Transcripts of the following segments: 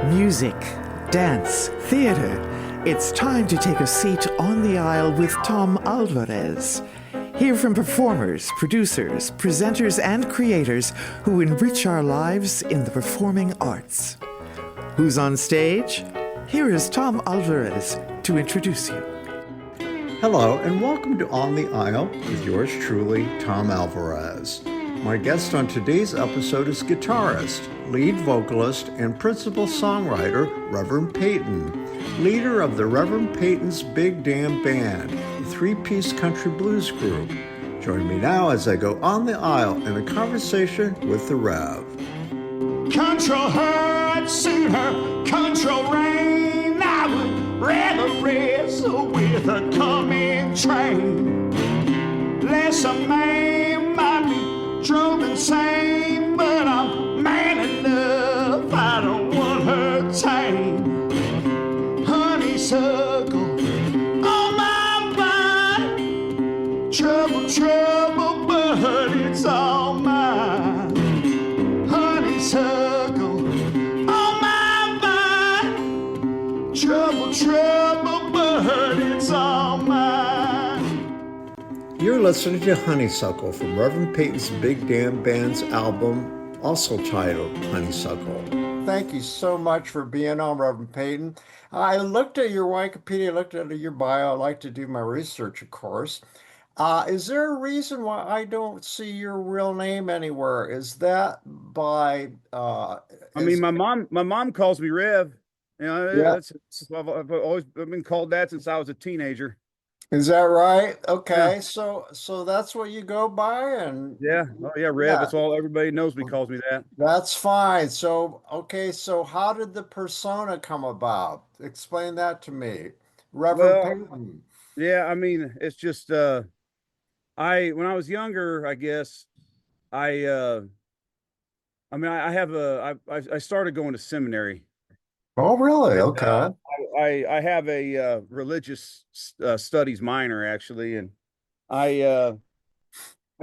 Music, dance, theater. It's time to take a seat on the aisle with Tom Alvarez. Hear from performers, producers, presenters, and creators who enrich our lives in the performing arts. Who's on stage? Here is Tom Alvarez to introduce you. Hello, and welcome to On the Aisle with yours truly, Tom Alvarez. My guest on today's episode is guitarist, lead vocalist, and principal songwriter, Reverend Peyton, leader of the Reverend Peyton's Big Damn Band, a three-piece country blues group. Join me now as I go on the aisle in a conversation with the Rev. Control her, suit her, control rain. I would rather wrestle with a coming train. Less a man might be drove insane, but I'm man enough. I don't want her tame. Honeysuckle on my vine. Trouble, trouble, but it's all mine. Honeysuckle on my vine. Trouble, trouble, but it's all mine. You're listening to Honeysuckle from Reverend Peyton's Big Damn Band's album, also titled Honeysuckle. Thank you so much for being on, Reverend Peyton. I looked at your Wikipedia, looked at your bio. I like to do my research, of course. Is there a reason why I don't see your real name anywhere? Is that by? My mom calls me Rev. You know, Yeah. I've always been called that since I was a teenager. Is that right? Okay, Yeah. so that's what you go by, and Yeah. Oh yeah, Rev. Yeah. That's all everybody knows me, calls me that. that's fine. So okay, so how did the persona come about? Explain that to me, Reverend Well, Peyton. yeah, I mean, it's just when I was younger, I guess I I started going to seminary. Oh, really? And, Okay. I have a religious studies minor actually, and I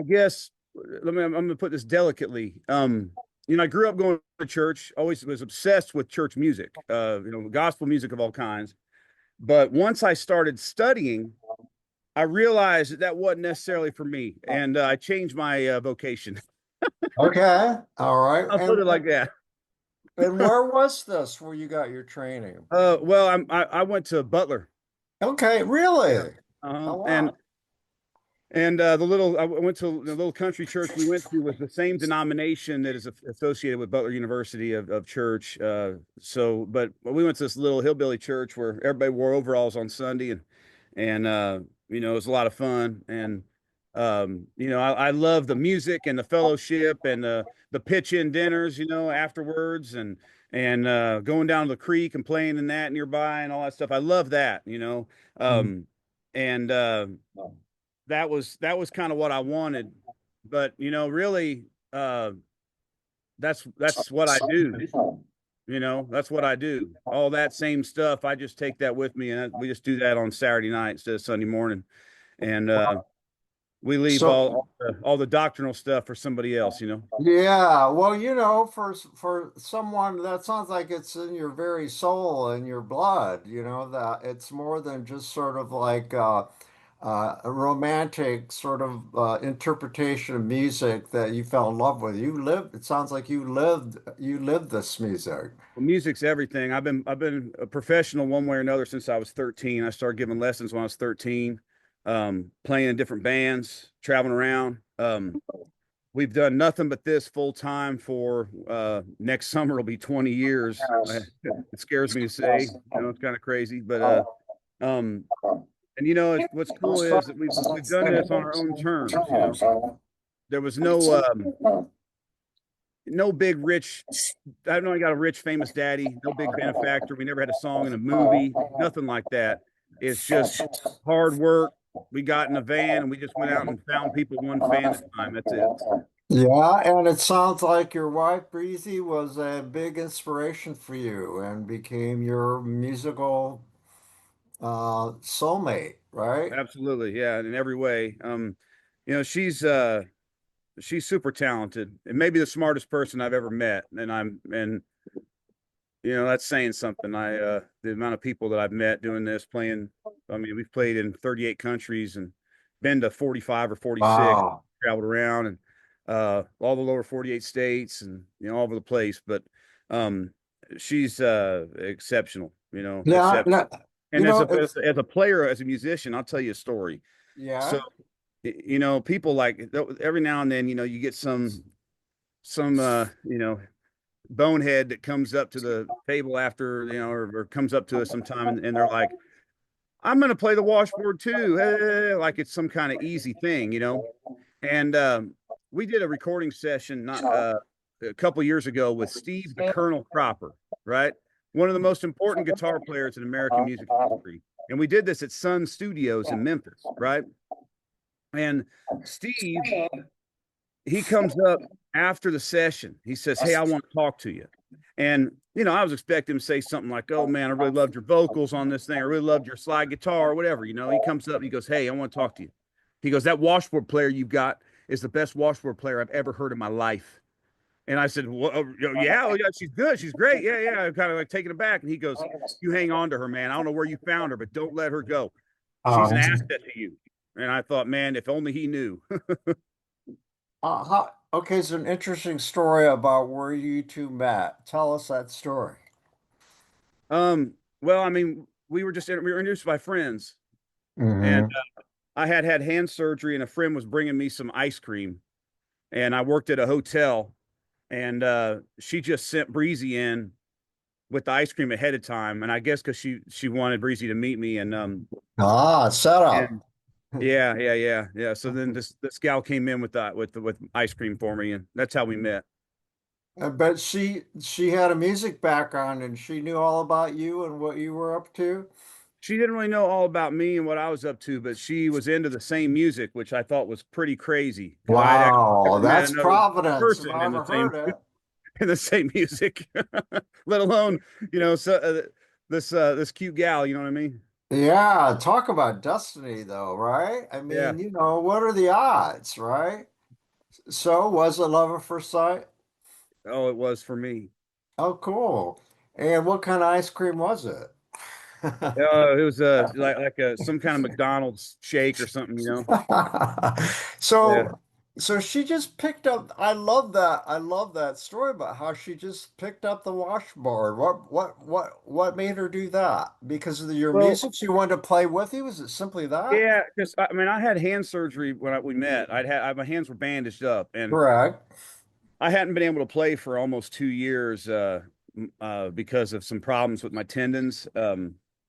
guess I'm gonna put this delicately. I grew up going to church, always was obsessed with church music, gospel music of all kinds. But once I started studying, I realized that wasn't necessarily for me, and I changed my vocation. Okay. All right. I'll put it like that. And where was this where you got your training? Well, I went to Butler. Okay, really? Uh-huh. Oh, wow. And I went to the little country church we went to was the same denomination that is associated with Butler University of church. But we went to this little hillbilly church where everybody wore overalls on Sunday, and it was a lot of fun. And I love the music and the fellowship and the pitch-in dinners, afterwards, and going down to the creek and playing in that nearby and all that stuff. I love that, and that was kind of what I wanted. But really, that's what I do. That's what I do. All that same stuff. I just take that with me, and we just do that on Saturday night instead of Sunday morning, and we leave all the doctrinal stuff for somebody else. Yeah, well, for someone that sounds like it's in your very soul and your blood, that it's more than just sort of like a romantic sort of interpretation of music that you fell in love with. It sounds like you lived this music. Well, music's everything. I've been a professional one way or another since I was 13. I started giving lessons when I was 13, playing in different bands, traveling around. We've done nothing but this full time for next summer will be 20 years. It scares me to say, it's kind of crazy, but what's cool is that we've done this on our own terms. There was no big rich. I know I got a rich famous daddy, no big benefactor. We never had a song in a movie, nothing like that. It's just hard work. We got in a van and we just went out and found people one fan at a time. That's it. Yeah, and it sounds like your wife Breezy was a big inspiration for you and became your musical soulmate, right? Absolutely, yeah, in every way. She's she's super talented and maybe the smartest person I've ever met. And that's saying something. The amount of people that I've met doing this, playing. I mean, we've played in 38 countries and been to 45 or 46, Wow. traveled around, and all the lower 48 states, and all over the place. But um, she's exceptional. Yeah, Exceptional. no, And as a player, as a musician, I'll tell you a story. So, yeah. people like every now and then, you get some bonehead that comes up to the table after, or comes up to us sometime, and they're like, I'm going to play the washboard too. Like it's some kind of easy thing. And we did a recording session not a couple years ago with Steve the Colonel Cropper, right? One of the most important guitar players in American music history. And we did this at Sun Studios in Memphis, right? And Steve, he comes up after the session. He says, "Hey, I want to talk to you." And I was expecting him to say something like, "Oh man, I really loved your vocals on this thing. I really loved your slide guitar," or whatever. He comes up and he goes, "Hey, I want to talk to you." He goes, "That washboard player you've got is the best washboard player I've ever heard in my life." And I said, "Well, yeah, she's good. She's great. Yeah, yeah." I'm kind of like taken aback. And he goes, "You hang on to her, man. I don't know where you found her, but don't let her go. She's an asset to you." And I thought, man, if only he knew. Okay, it's an interesting story about where you two met. Tell us that story. Well, I mean, we were introduced by friends, and Hmm. I had hand surgery, and a friend was bringing me some ice cream, and I worked at a hotel, and she just sent Breezy in with the ice cream ahead of time, and I guess because she wanted Breezy to meet me, Setup. and yeah, yeah, yeah, yeah. So then this gal came in with with ice cream for me, and that's how we met. But she had a music background and she knew all about you and what you were up to. She didn't really know all about me and what I was up to, but she was into the same music, which I thought was pretty crazy because I had actually Wow, never met that's another Providence if person I in the ever same heard it. in the same music, let alone this cute gal. You know what I mean? Yeah, talk about destiny though, right? I Yeah. mean, what are the odds, right? So was it love at first sight? Oh, it was for me. Oh, cool. And what kind of ice cream was it? It was like a some kind of McDonald's shake or something. Yeah. So, so she just picked up, I love that. I love that story about how she just picked up the washboard. What made her do that? Because of your Well, music she wanted to play with you? Was it simply that? yeah, because I mean, I had hand surgery when we met. My hands were bandaged up, and Correct. I hadn't been able to play for almost 2 years because of some problems with my tendons.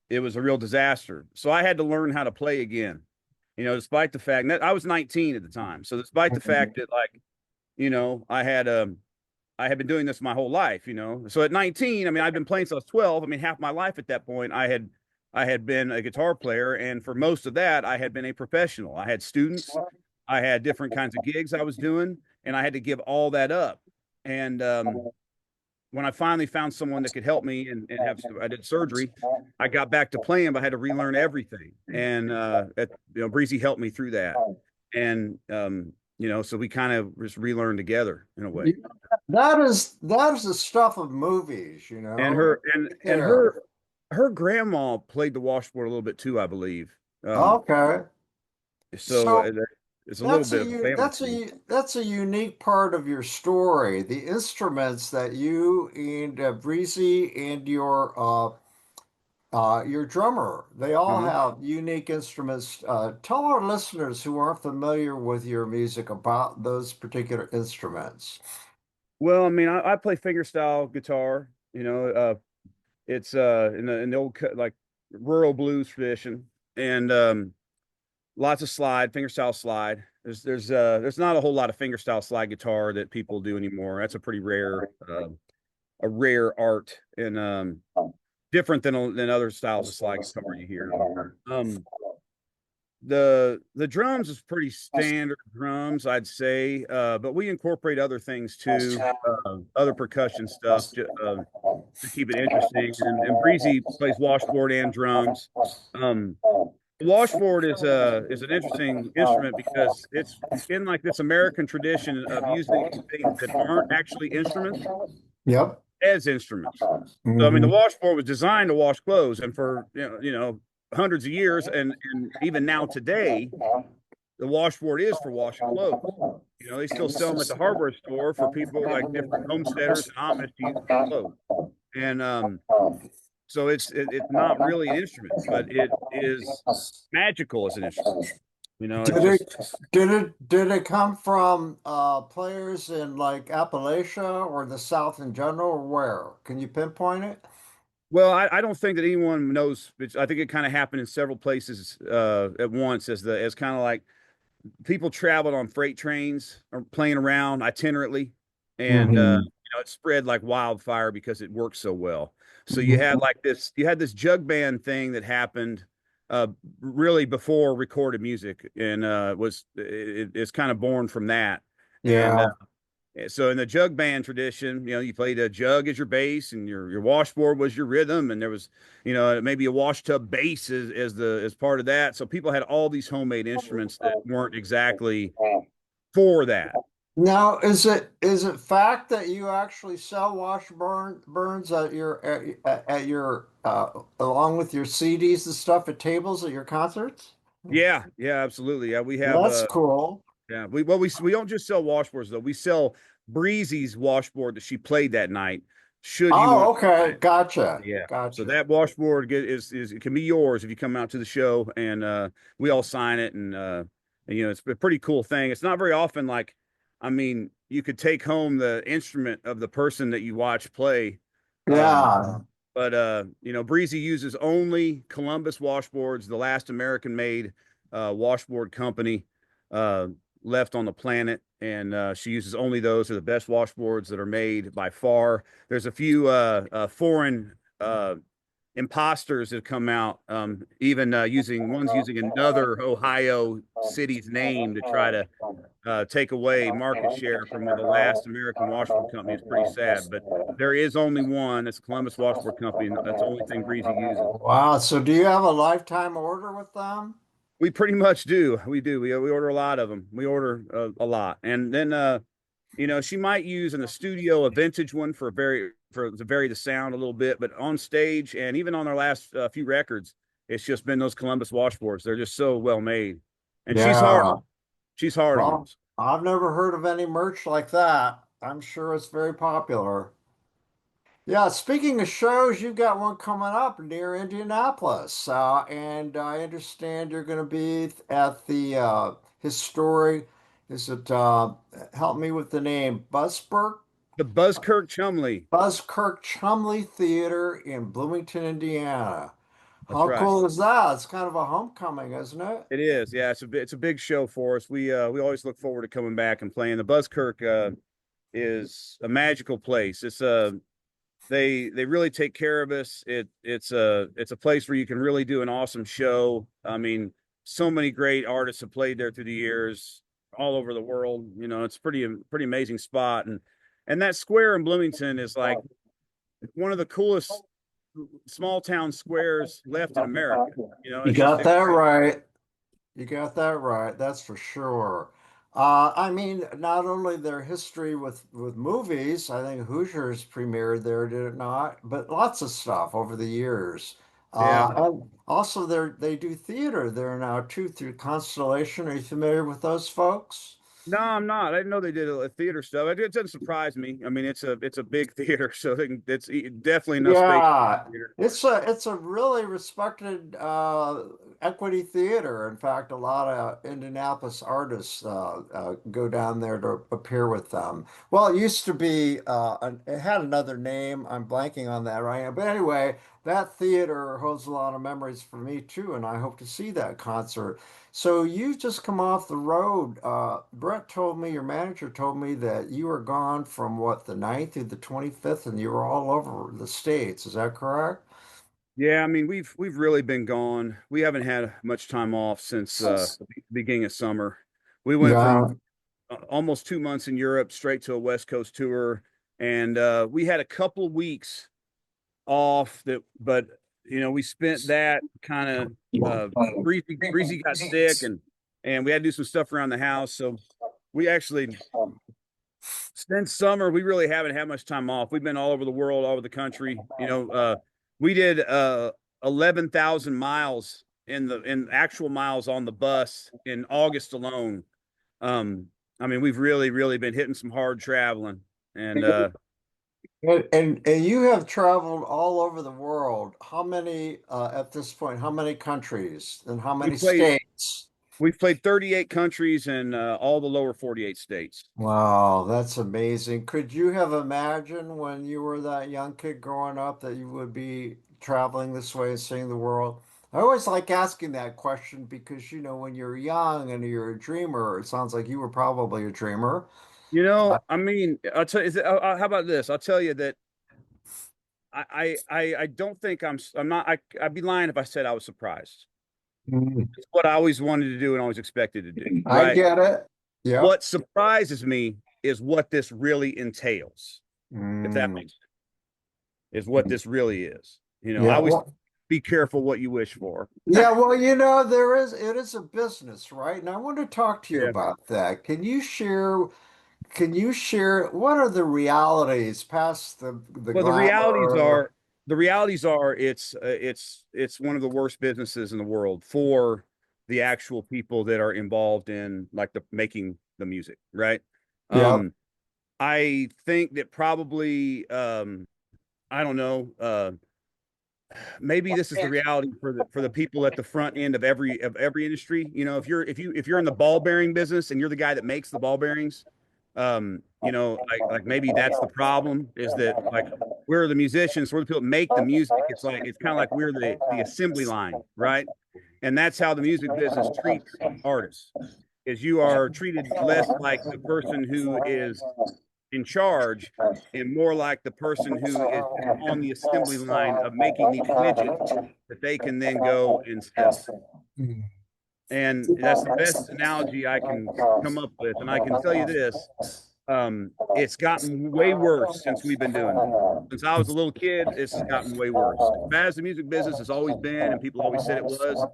It was a real disaster. So I had to learn how to play again. Despite the fact that I was 19 at the time. So despite the fact that I had been doing this my whole life. So at 19, I mean, I'd been playing since I was 12. I mean, half my life at that point, I had been a guitar player, and for most of that, I had been a professional. I had students, I had different kinds of gigs I was doing, and I had to give all that up. And when I finally found someone that could help me and I did surgery, I got back to playing, but I had to relearn everything. And Breezy helped me through that. And so we kind of just relearned together in a way. That is the stuff of movies, you And know. her grandma played the washboard a little bit too, I believe. Okay. So So it's a little bit of a family thing. that's a unique part of your story. The instruments that you and Breezy and your drummer, they all Uh-huh. have unique instruments. Tell our listeners who aren't familiar with your music about those particular instruments. Well, I mean, I play fingerstyle guitar. It's in the old like rural blues tradition, and lots of slide, fingerstyle slide. There's not a whole lot of fingerstyle slide guitar that people do anymore. That's a rare art, and different than other styles of slide guitar you hear. Um, the drums is pretty standard drums, I'd say, but we incorporate other things too, other percussion stuff to keep it interesting. And Breezy plays washboard and drums. Um, Washboard is an interesting instrument because it's in like this American tradition of using things that aren't actually instruments. Yep. as instruments. Mm-hmm. So I mean, the washboard was designed to wash clothes, and for hundreds of years, and even now today, the washboard is for washing clothes. They still sell them at the hardware store for people like different homesteaders and Amish to use for clothes. And so it's not really an instrument, but it is magical as an instrument. Did it come from players in like Appalachia or the South in general, or where? Can you pinpoint it? Well, I don't think that anyone knows. I think it kind of happened in several places at once, as kind of like people traveled on freight trains or playing around itinerantly, and it spread like wildfire because it worked so well. So you had this jug band thing that happened really before recorded music, and it's kind of born from that. Yeah. And so in the jug band tradition, you played a jug as your bass, and your washboard was your rhythm, and there was maybe a wash tub bass as part of that. So people had all these homemade instruments that weren't exactly for that. Now, is it fact that you actually sell Washburns at your along with your CDs and stuff at tables at your concerts? Yeah, absolutely. Yeah, we have. That's cool. Yeah, we don't just sell washboards though. We sell Breezy's washboard that she played that night. Should you want okay, gotcha. Yeah. Gotcha. So that washboard is it can be yours if you come out to the show, and we all sign it, and it's a pretty cool thing. It's not very often you could take home the instrument of the person that you watch play. Yeah. But Breezy uses only Columbus washboards, the last American made washboard company left on the planet, and she uses only those. Are the best washboards that are made by far. There's a few foreign imposters that have come out, even using another Ohio city's name to try to take away market share from the last American washboard company. It's pretty sad, but there is only one. It's Columbus Washboard Company, and that's the only thing Breezy uses. Wow. So do you have a lifetime order with them? We pretty much do. We do. We order a lot of them. We order a lot, and then she might use in the studio a vintage one to vary the sound a little bit, but on stage and even on our last few records, it's just been those Columbus washboards. They're just so well made, and she's hard. She's hard on them. I've never heard of any merch like that. I'm sure it's very popular. Yeah, speaking of shows, you've got one coming up near Indianapolis, and I understand you're going to be at the historic. Is it? Help me with the name. The Buzzkirk Chumley Theater in Bloomington, Indiana. That's How right. cool is that? It's kind of a homecoming, isn't it? It is. Yeah, it's a big show for us. We always look forward to coming back and playing. The Buzzkirk is a magical place. It's they really take care of us. It's a place where you can really do an awesome show. I mean, so many great artists have played there through the years, all over the world. It's pretty amazing spot, and that square in Bloomington is like one of the coolest small town squares left in America. You got that right. You got that right. That's for sure. I mean, not only their history with movies, I think Hoosiers premiered there, did it not? But lots of stuff over the years. Yeah. And also they do theater there now too through Constellation. Are you familiar with those folks? No, I'm not. I didn't know they did a theater stuff. It doesn't surprise me. I mean, it's a big theater, so it's definitely enough space. Yeah, it's a really respected equity theater. In fact, a lot of Indianapolis artists go down there to appear with them. Well, it used to be it had another name. I'm blanking on that right now. But anyway, that theater holds a lot of memories for me too, and I hope to see that concert. So you just come off the road. Brett told me, your manager told me that you were gone from what, the 9th through the 25th, and you were all over the States. Is that correct? Yeah, I mean, we've really been gone. We haven't had much time off since the beginning of summer. We went from almost 2 months in Europe straight to a West Coast tour, and we had a couple weeks off but we spent that kind of Breezy got sick, and we had to do some stuff around the house. So we actually Since summer, we really haven't had much time off. We've been all over the world, all over the country. We did 11,000 miles in actual miles on the bus in August alone. I mean, we've really been hitting some hard traveling, and And you have traveled all over the world. How many at this point? How many countries and how we many played states? we've played 38 countries and all the lower 48 states. Wow, that's amazing. Could you have imagined when you were that young kid growing up that you would be traveling this way and seeing the world? I always like asking that question because, when you're young and you're a dreamer, it sounds like you were probably a dreamer. I mean, I'll tell you. How about this? I'll tell you that I don't think I'm not. I'd be lying if I said I was surprised. Mm. It's what I always wanted to do and always expected to do. I Right. get it. Yeah. What surprises me is what this really entails. If that Mm. makes sense, is what this really is. I Yeah. always Well, be careful what you wish for. yeah, well, it is a business, right? And I want to talk to you Yeah. about that. Can you share what are the realities past the Well, the realities glamour? are it's one of the worst businesses in the world for the actual people that are involved in like the making the music, right? Yeah. I think that probably I don't know, maybe this is the reality for the people at the front end of every industry. If you're in the ball bearing business and you're the guy that makes the ball bearings, like maybe that's the problem, is that like we're the musicians, we're the people that make the music. It's kind of like we're the assembly line, right? And that's how the music business treats artists, is you are treated less like the person who is in charge and more like the person who is on the assembly line of making these widgets that they can then go and sell. And that's the best analogy I can come up with. And I can tell you this, it's gotten way worse since we've been doing it. Since I was a little kid, this has gotten way worse. As bad as the music business has always been, and people always said it was,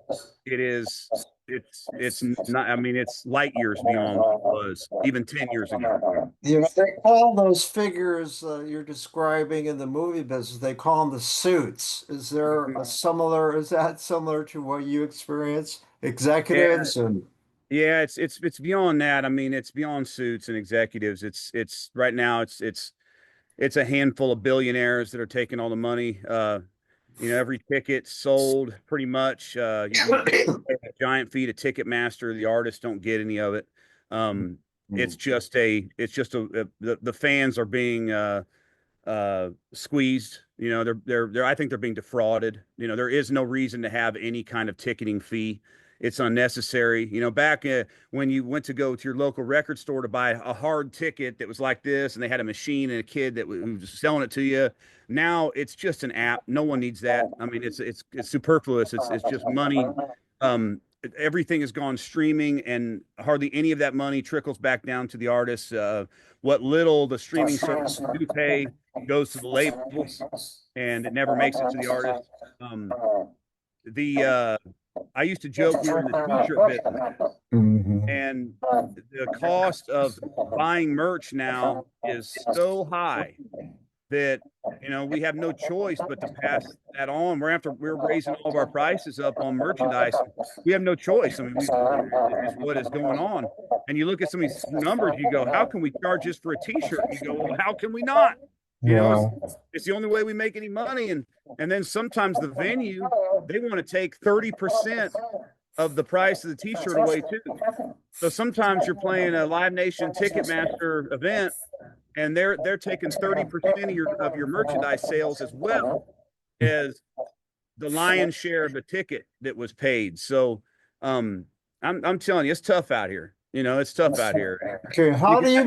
it is, it's not, I mean, it's light years beyond what it was even 10 years ago. They call those figures you're describing in the movie business, they call them the suits. Is that similar to what you experience? Yeah, Executives and yeah, it's beyond that. I mean, it's beyond suits and executives. It's right now it's a handful of billionaires that are taking all the money. Every ticket sold pretty much. You pay a giant fee to Ticketmaster. The artists don't get any of it. The fans are being squeezed. I think they're being defrauded. There is no reason to have any kind of ticketing fee. It's unnecessary. Back when you went to go to your local record store to buy a hard ticket that was like this, and they had a machine and a kid that was selling it to you. Now it's just an app. No one needs that. I mean, it's superfluous. It's just money. Everything has gone streaming, and hardly any of that money trickles back down to the artists. What little the streaming services do pay goes to the labels, and it never makes it to the artist. The I used to joke we were in the t-shirt business, and the cost of buying merch now is so high that we have no choice but to pass that on. We're raising all of our prices up on merchandise. We have no choice. I mean, this is what is going on. And you look at some of these numbers, you go, how can we charge this for a t-shirt? You go, well, how can we not? It's the only way we make any money. And then sometimes the venue, they want to take 30% of the price of the t-shirt away too. So sometimes you're playing a Live Nation Ticketmaster event, and they're taking 30% of your merchandise sales as well as the lion's share of the ticket that was paid. So I'm telling you, it's tough out here. It's tough out here. okay, how do you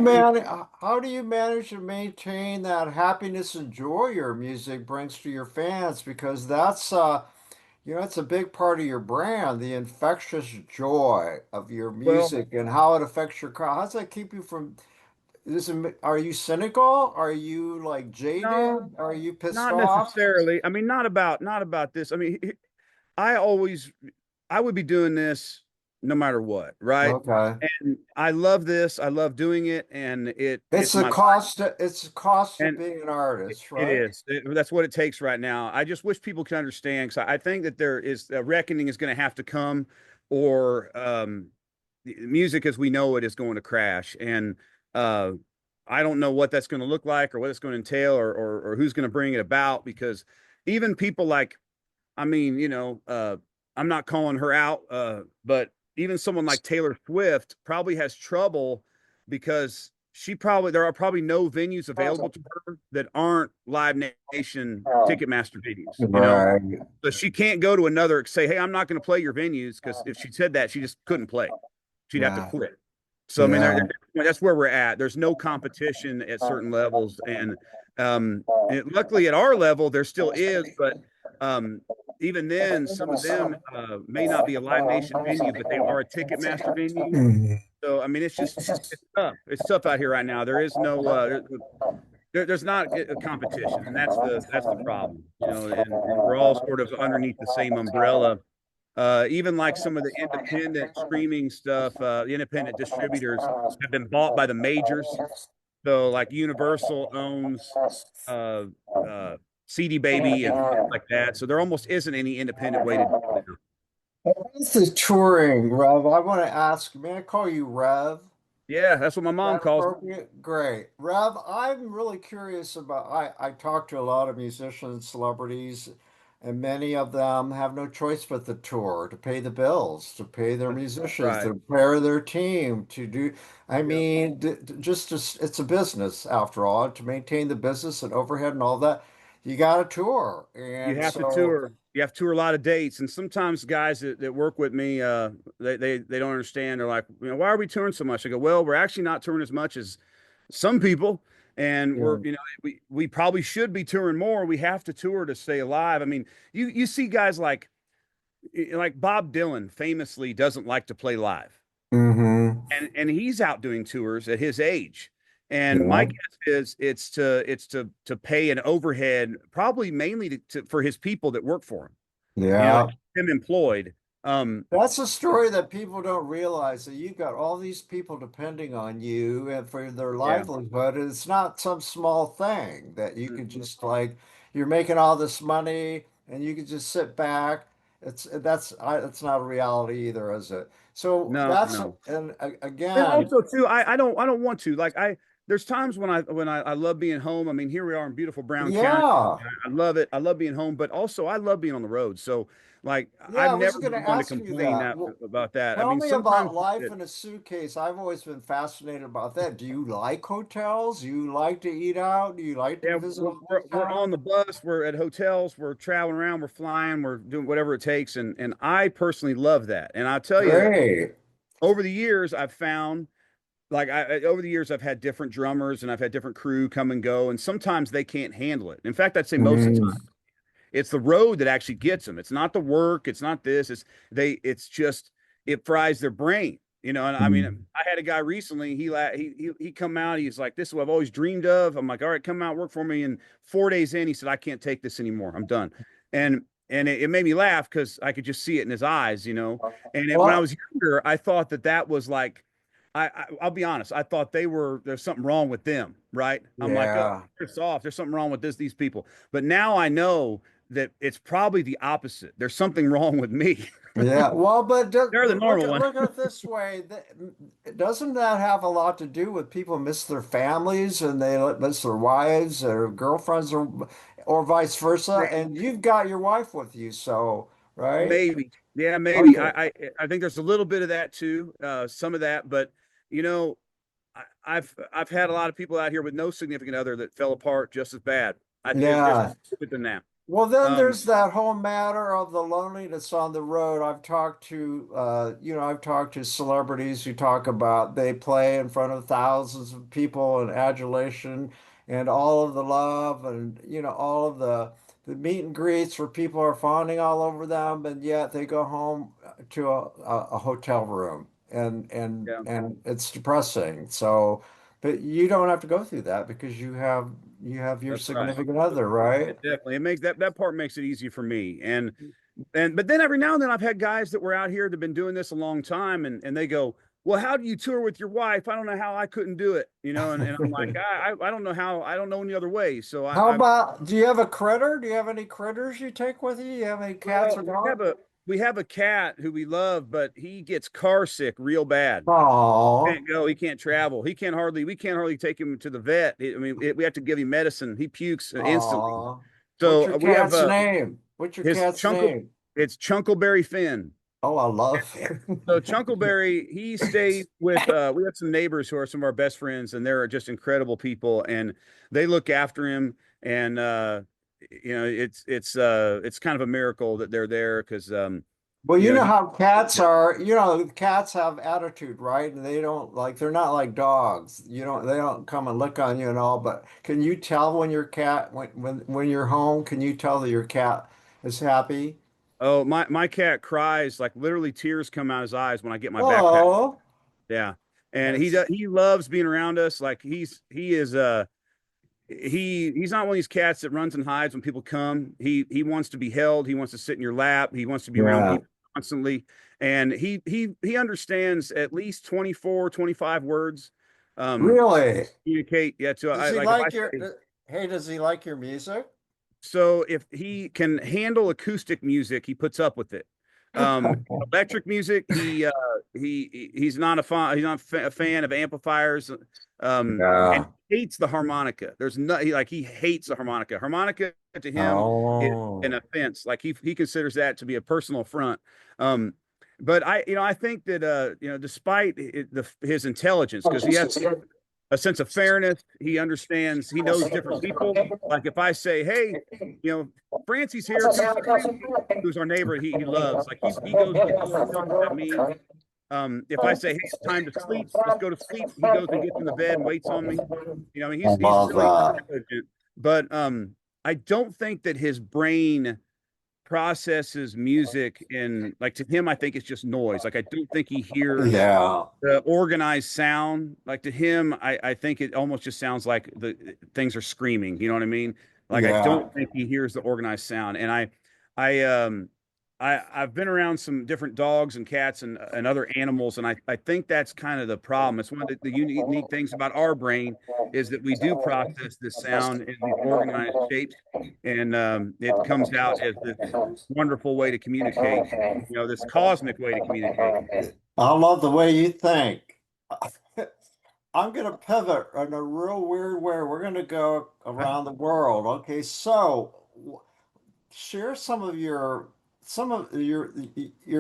manage to maintain that happiness and joy your music brings to your fans? Because it's a big part of your brand, the infectious joy of your Well, music and how it affects your crowd. How does that keep you from are you cynical? Are you like no, jaded? Are you pissed not off? necessarily. I mean, not about this. I mean, I would be doing this no matter what, right? Okay. And I love this. I love doing it, and It's it's the my cost. It's the cost of and being an artist, it right? is. That's what it takes right now. I just wish people could understand because I think that there is a reckoning is going to have to come, or the music as we know it is going to crash. And uh, I don't know what that's going to look like or what it's going to entail or who's going to bring it about because even people like, I mean, I'm not calling her out, but even someone like Taylor Swift probably has trouble because there are probably no venues available to her that aren't Live Nation Ticketmaster venues. Right. So she can't go to another say, hey, I'm not going to play your venues because if she said that, she just couldn't play. She'd have to Yeah. quit. So I mean, Yeah. that's where we're at. There's no competition at certain levels, and luckily at our level there still is, but um, even then, some of them may not be a Live Nation venue, but they are a Ticketmaster venue. Mhm. So I mean, it's tough. It's tough out here right now. There is no there's not a competition, and that's the problem, and we're all sort of underneath the same umbrella. Even like some of the independent streaming stuff, the independent distributors have been bought by the majors. So like Universal owns uh, uh, CD Baby and stuff like that. So there almost isn't any independent way to do it now. This is touring, Rev. I want to ask, may I call you Rev? Yeah, that's what my Is mom that calls me. appropriate? Great. Rev, I'm really curious about I talk to a lot of musicians, celebrities, and many of them have no choice but the tour to pay the bills, to pay their musicians, Right. to prepare their team, to do, I Yep. mean, it's a business after all, to maintain the business and overhead and all that. You got to tour. You And have to so, tour. You have to tour a lot of dates, and sometimes guys that work with me, they don't understand. They're like, why are we touring so much? I go, well, we're actually not touring as much as some people, and yeah. we probably should be touring more. We have to tour to stay alive. I mean, you see guys like Bob Dylan famously doesn't like to play live, Hmm. and he's out doing tours at his age. And my Yeah. guess is it's to pay an overhead, probably mainly for his people that work for him. Yeah. Keep him employed. Um, That's a story that people don't realize that you've got all these people depending on you and for their yeah. livelihood. And it's not some small thing that you can Mhm. just like you're making all this money and you can just sit back. That's not a reality either, is it? So No, that's no. And again, also too, I don't want to like there's times when I love being home. I mean, here we are in beautiful Brown County. yeah. I love it. I love being home, but also I love being on the road. So like Yeah, I've I was never going been to one to ask you complain that. that Well, about that. I tell mean, me about sometimes life in a suitcase. I've always been fascinated about that. Do you like hotels? Do you like to eat out? Do you like to yeah, visit we're, a we're we're hotel? on the bus, we're at hotels, we're traveling around, we're flying, we're doing whatever it takes, and I personally love that. And I'll tell you, Great. over the years, I've found like over the years I've had different drummers and I've had different crew come and go, and sometimes they can't handle it. In fact, I'd say most of the Mm, time it's the road that actually gets them. It's not the work, it's not this, it's just it fries their brain. And I mean, mm. I had a guy recently. He come out. He's like, "This is what I've always dreamed of." I'm like, "All right, come out, work for me." And 4 days in, he said, "I can't take this anymore. I'm done." And it made me laugh because I could just see it in his eyes. When I Well, was younger, I thought that was like I'll be honest. I thought there's something wrong with them, right? I'm like, oh, yeah. they're soft. There's something wrong with these people. But now I know that it's probably the opposite. There's something wrong with me. Yeah. Well, but They're the normal one. look at it this way. Doesn't that have a lot to do with people miss their families and they miss their wives or girlfriends or vice versa? And you've got your wife with you, so right? Maybe, yeah, maybe. Okay. I think there's a little bit of that too. Some of that, but you know, I've had a lot of people out here with no significant other that fell apart just as bad. There's Yeah. more to it than that. Well, then Um, there's that whole matter of the loneliness on the road. I've talked to celebrities who talk about they play in front of thousands of people and adulation and all of the love and, all of the meet and greets where people are fawning all over them, and yet they go home to a hotel room and yeah. and it's depressing. So, but you don't have to go through that because you have you have your That's right. significant other, right? Definitely. It makes that part makes it easy for me. And but then every now and then I've had guys that were out here that have been doing this a long time, and they go, well, how do you tour with your wife? I don't know how I couldn't do it, and I'm like, I don't know how, I don't know any other way. So How about, do you have a critter? Do you have any critters you take with you? You have any cats well, or dogs? we have a cat who we love, but he gets car sick real bad. Oh, Can't go. He can't travel. We can't hardly take him to the vet. I mean, we have to give him medicine. He pukes instantly. oh. What's So your we have cat's name? What's your his cat's name? it's Chunkleberry Finn. Oh, I love it. So Chunkleberry, he stayed with we have some neighbors who are some of our best friends, and they're just incredible people, and they look after him. And it's kind of a miracle that they're there because Well, you you know know he, how cats are, cats have attitude, right? And they don't like, they're not like dogs. They don't come and lick on you and all, but can you tell when your cat, when you're home, can you tell that your cat is happy? oh, my cat cries, like literally tears come out his eyes when I get my backpack. Oh, Yeah. And that's, he loves being around us. Like he's not one of these cats that runs and hides when people come. He wants to be held. He wants to sit in your lap. He wants to be around yeah. people constantly. And he understands at least 24, 25 words. Really? Communicate. Yeah. To Does I he like if I like your, say, hey, does he like your music? so if he can handle acoustic music, he puts up with it. Electric music, he's not a fan of amplifiers. And Yeah. he hates the harmonica. There's no he hates the harmonica. Harmonica to him is an Oh. offense. Like he considers that to be a personal affront. Um, but I think that despite his intelligence, because he has a sense of fairness. He understands, he knows different people. Like if I say, hey, Francie's here, who's our neighbor, he loves. Like he goes and gets at me. If I say, hey, it's time to sleep, let's go to sleep, he goes and gets in the bed and waits on me. I mean, I he's love really that. intelligent. But I don't think that his brain processes music, and like to him I think it's just noise. Like I don't think he hears Yeah. the organized sound. Like to him I think it almost just sounds like the things are screaming, you know what I mean? Like I Yeah. don't think he hears the organized sound. And I've been around some different dogs and cats and other animals, and I think that's kind of the problem. It's one of the unique things about our brain is that we do process this sound in these organized shapes, and it comes out as this wonderful way to communicate, this cosmic way to communicate. I love the way you think. I'm going to pivot in a real weird way. We're going to go around the world. Okay, so share some of your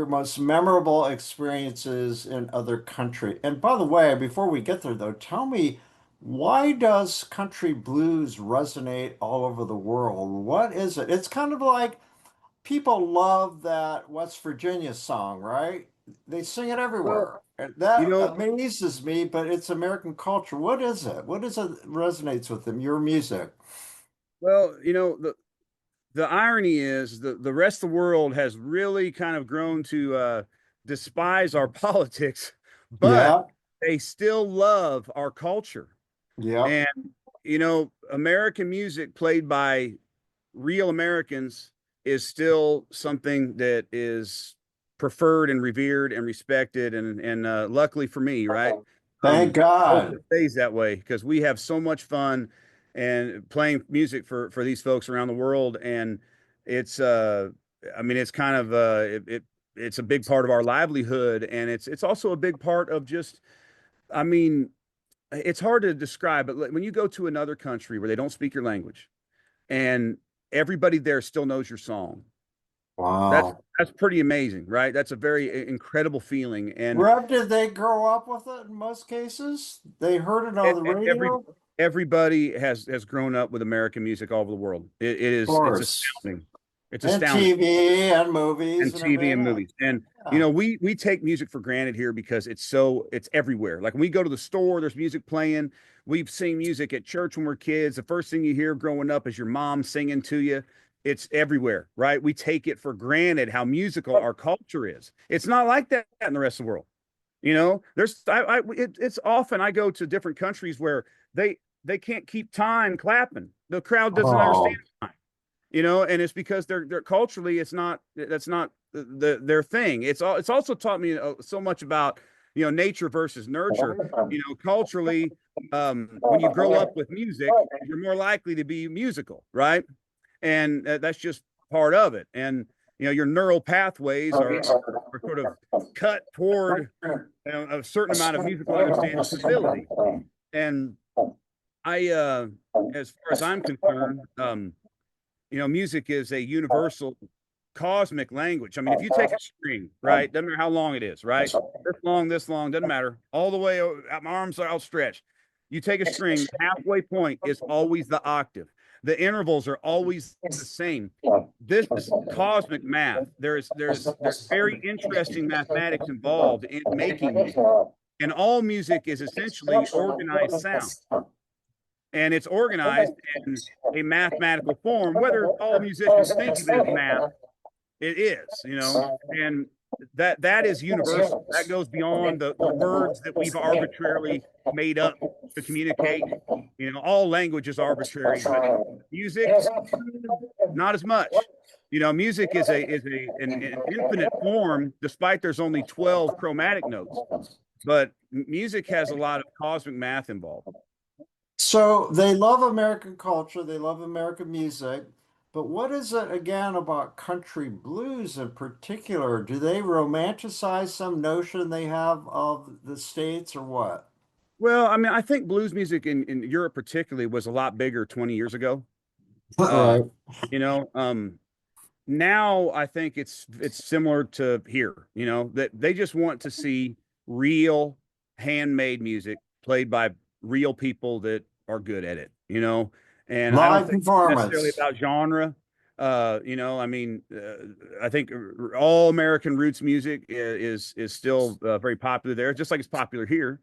most memorable experiences in other country. And by the way, before we get there though, tell me, why does country blues resonate all over the world? What is it? It's kind of like people love that West Virginia song, right? They sing it Well, everywhere. And you that know, amazes me, but it's American culture. What is it? What is it resonates with them? Your music. the irony is the rest of the world has really kind of grown to despise our politics, but Yeah, they still love our culture. yeah. And American music played by real Americans is still something that is preferred and revered and respected, and luckily for me, right? Thank I hope God. it stays that way because we have so much fun and playing music for these folks around the world. And it's I mean it's kind of it's a big part of our livelihood, and it's also a big part of just, I mean, it's hard to describe, but when you go to another country where they don't speak your language and everybody there still knows your song, that's Wow. that's pretty amazing, right? That's a very incredible feeling. And Where did they grow up with it in most cases? They heard it on the every radio? Of everybody has grown up with American music all over the world. It's course. astounding. It's And astounding. TV and movies And and TV everything and else. movies. And Yeah. we take music for granted here because it's everywhere. Like when we go to the store, there's music playing. We've seen music at church when we're kids. The first thing you hear growing up is your mom singing to you. It's everywhere, right? We take it for granted how musical our culture is. It's not like that in the rest of the world. There's it's often I go to different countries where they can't keep time clapping. The crowd doesn't Oh, understand time, and it's because they're culturally, that's not their thing. It's also taught me so much about, nature versus nurture. Culturally, when you grow up with music, you're more likely to be musical, right? And that's just part of it. And your neural pathways are sort of cut toward a certain amount of musical understanding ability. And I, as far as I'm concerned, music is a universal cosmic language. I mean, if you take a string, right, doesn't matter how long it is, right? This long, doesn't matter. All the way, my arms are outstretched. You take a string, the halfway point is always the octave. The intervals are always the same. This is cosmic math. There's very interesting mathematics involved in making music. And all music is essentially organized sound. And it's organized in a mathematical form, whether all musicians think of it as math, it is, and that is universal. That goes beyond the words that we've arbitrarily made up to communicate. All language is arbitrary, but music, not as much. Music is an infinite form, despite there's only 12 chromatic notes. But music has a lot of cosmic math involved. so they love American culture, they love American music, but what is it again about country blues in particular? Do they romanticize some notion they have of the States or what? Well, I mean, I think blues music in Europe particularly was a lot bigger 20 years ago. Right. You know, now I think it's similar to here, that they just want to see real handmade music played by real people that are good at it, and I don't Live think it's necessarily performance. about genre. I mean, I think all American roots music is still very popular there, just like it's popular here.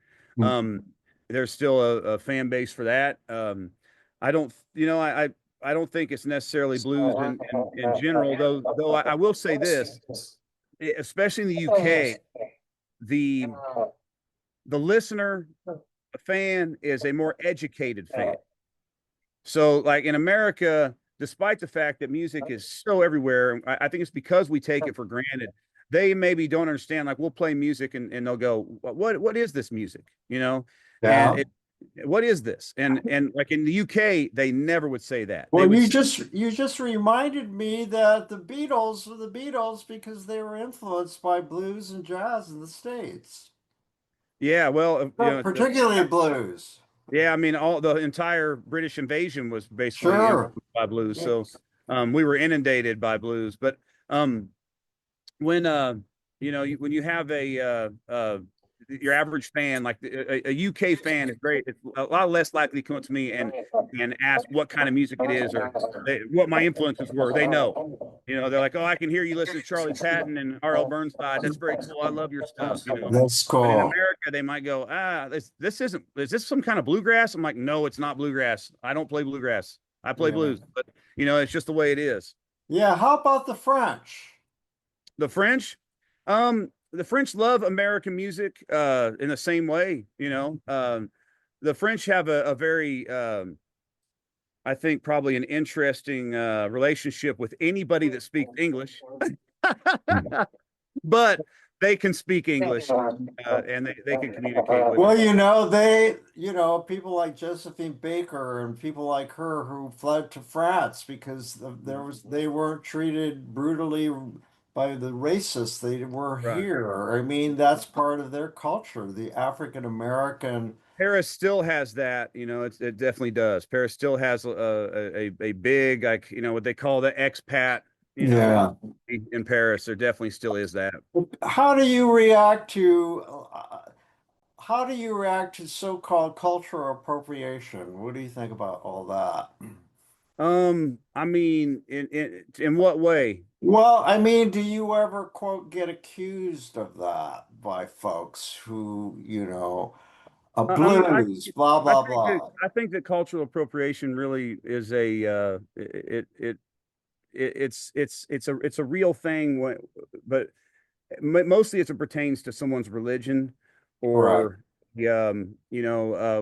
There's still a fan base for that. I don't, I don't think it's necessarily blues in general, though I will say this, especially in the UK, the listener, a fan, is a more educated fan. So, like in America, despite the fact that music is so everywhere, I think it's because we take it for granted. They maybe don't understand. Like, we'll play music and they'll go, "What is this music?" And Yeah. what is this? And like in the UK, they never would say that. They Well, would you just reminded me that the Beatles were the Beatles because they were influenced by blues and jazz in the States. yeah, well, Particularly blues. yeah, I mean, all the entire British invasion was basically Sure. influenced by blues. So, we were inundated by blues. But when when you have your average fan, like a UK fan, is great. It's a lot less likely to come up to me and ask what kind of music it is, or what my influences were. They know, they're like, "Oh, I can hear you listen to Charlie Patton and R.L. Burnside. That's very cool. I love your stuff." That's But in cool. America, they might go, this isn't, is this some kind of bluegrass? I'm like, no, it's not bluegrass. I don't play bluegrass. I play Yeah. blues, but it's just the way it is. Yeah, how about the French? The French, the French love American music, in the same way, the French have a very, I think probably an interesting, relationship with anybody that speaks English, but they can speak English, and they can communicate with Well, it. people like Josephine Baker and people like her who fled to France because they weren't treated brutally by the racists. They were Right. here. I mean, that's part of their culture, the African American. Paris still has that, it definitely does. Paris still has a big, like, what they call the expat, Yeah. in Paris. There definitely still is that. How do you react to how do you react to so-called cultural appropriation? What do you think about all that? I mean, in what way? Well, I mean, do you ever, quote, get accused of that by folks who, I mean, blues, blah, blah, blah? I think that cultural appropriation really is it's a real thing, but mostly it pertains to someone's religion, Right. or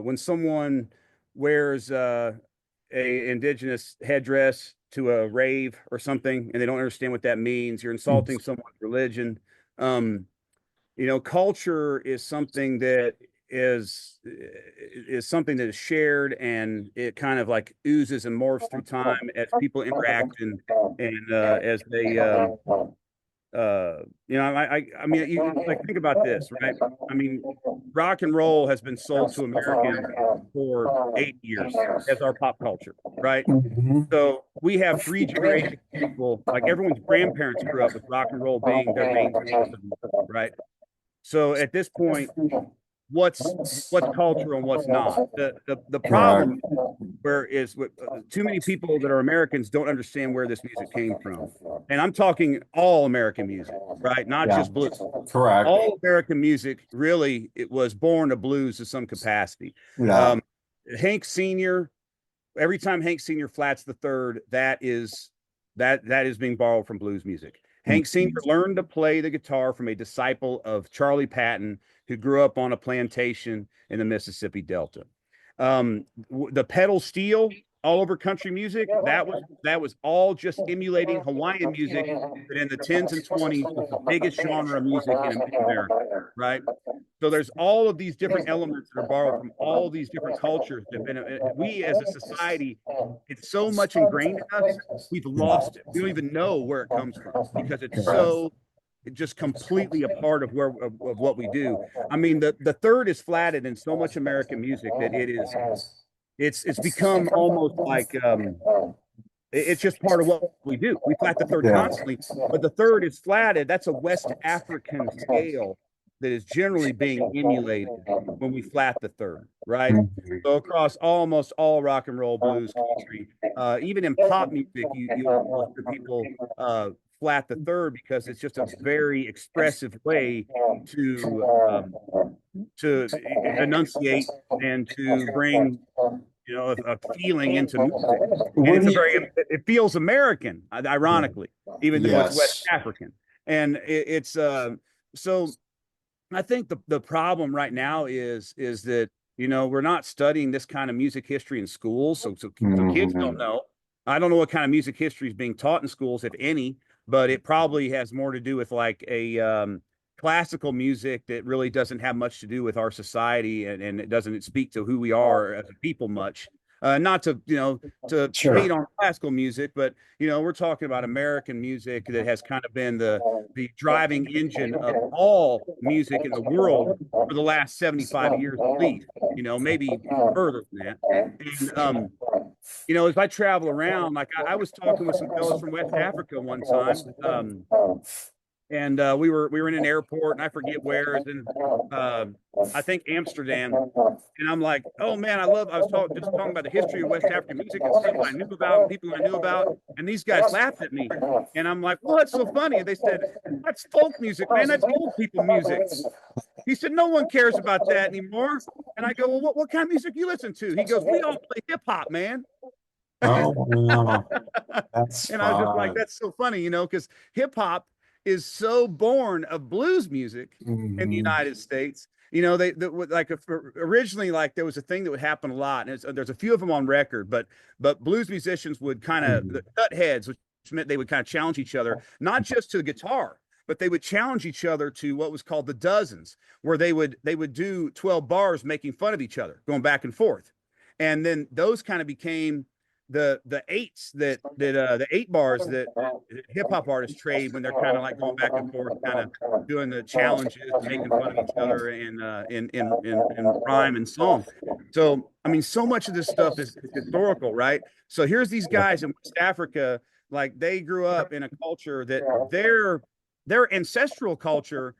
when someone wears a indigenous headdress to a rave or something, and they don't understand what that means, you're insulting someone's religion. Culture is something that is something that is shared, and it kind of like oozes and morphs through time as people interact and as they I mean, you like think about this, right? I mean, rock and roll has been sold to Americans for 8 years as our pop culture, right? So we have 3 generations of people, like everyone's grandparents grew up with rock and roll being their main, right? So at this point, what's cultural and what's not? The problem where is too many people that are Americans don't understand where this music came from. And I'm talking all American music, right? Not just blues. Correct. All American music, really, it was born of blues to some capacity. Hank Sr., every time Hank Sr. flats the third, that is being borrowed from blues music. Hank Sr. learned to play the guitar from a disciple of Charlie Patton, who grew up on a plantation in the Mississippi Delta. The pedal steel all over country music, that was all just emulating Hawaiian music that in the 10s and 20s was the biggest genre of music in America, right? So there's all of these different elements that are borrowed from all these different cultures. We as a society, it's so much ingrained in us, we've lost it. We don't even know where it comes from because it's so just completely a part of what we do. I mean, the third is flatted in so much American music that it's become almost like it's just part of what we do. We flat the third constantly, but the third is flatted. That's a West African scale that is generally being emulated when we flat the third, right? So across almost all rock and roll, blues, country, even in pop music, you'll hear people flat the third because it's just a very expressive way to enunciate and to bring a feeling into music. And it feels American, ironically, even though it's West African. And it's so I think the problem right now is that we're not studying this kind of music history in schools, so kids don't know. I don't know what kind of music history is being taught in schools, if any, but it probably has more to do with like a classical music that really doesn't have much to do with our society, and it doesn't speak to who we are as a people much. Not to hate on classical music, but we're talking about American music that has kind of been the driving engine of all music in the world for the last 75 years at least. Maybe further than that. And as I travel around, like I was talking with some fellows from West Africa one time. And we were in an airport, and I forget where. It's in, I think Amsterdam. And I'm like, oh man, I was just talking about the history of West African music and stuff I knew about, people I knew about. And these guys laughed at me. And I'm like, well, that's so funny. And they said, that's folk music, man. That's old people music. He said, no one cares about that anymore. And I go, well, what kind of music you listen to? He goes, we all play hip hop, man. Oh, no. That's and I was just like, that's so funny, because hip hop is so born of blues music in the United States. Originally, like there was a thing that would happen a lot, and there's a few of them on record, but blues musicians would kind of cut heads, which meant they would kind of challenge each other, not just to the guitar, but they would challenge each other to what was called the dozens, where they would do 12 bars making fun of each other, going back and forth. And then those kind of became the eights the 8 bars that hip hop artists trade when they're kind of like going back and forth, kind of doing the challenges, making fun of each other in rhyme and song. So I mean, so much of this stuff is historical, right? So here's these guys in West Africa, like they grew up in a culture that their ancestral culture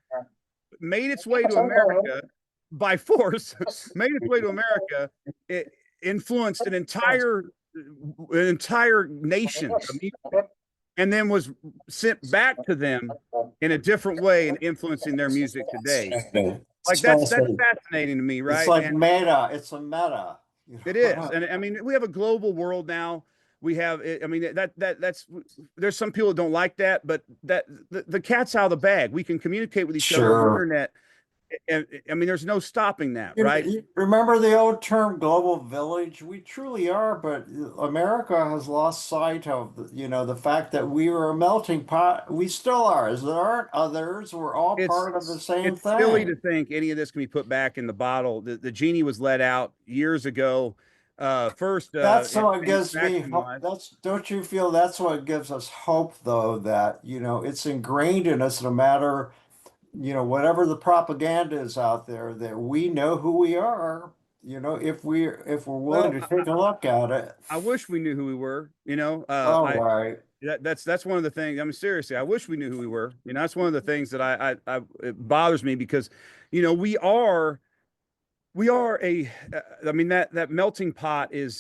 made its way to America by force, made its way to America. It influenced an entire nation, and then was sent back to them in a different way and influencing their music today. Like that's fascinating to me, right? It's like meta. It's a meta. It is, and I mean, we have a global world now. We have, I mean, that's there's some people that don't like that, but the cat's out of the bag. We can communicate with each other on the internet and I mean, there's no stopping that, You, right? you remember the old term global village? We truly are, but America has lost sight of, the fact that we were a melting pot. We still are. There aren't others. We're all It's part of the same it's silly to thing. think any of this can be put back in the bottle. The genie was let out years ago. First, That's what gives me manufacturing hope. wise. Don't you feel that's what gives us hope, though, that, it's ingrained in us no matter, whatever the propaganda is out there, that we know who we are, if we're willing Well, to take a look at it. I wish we knew who we were. All I right. that's one of the things. I mean, seriously, I wish we knew who we were. That's one of the things that it bothers me because, we are I mean, that melting pot is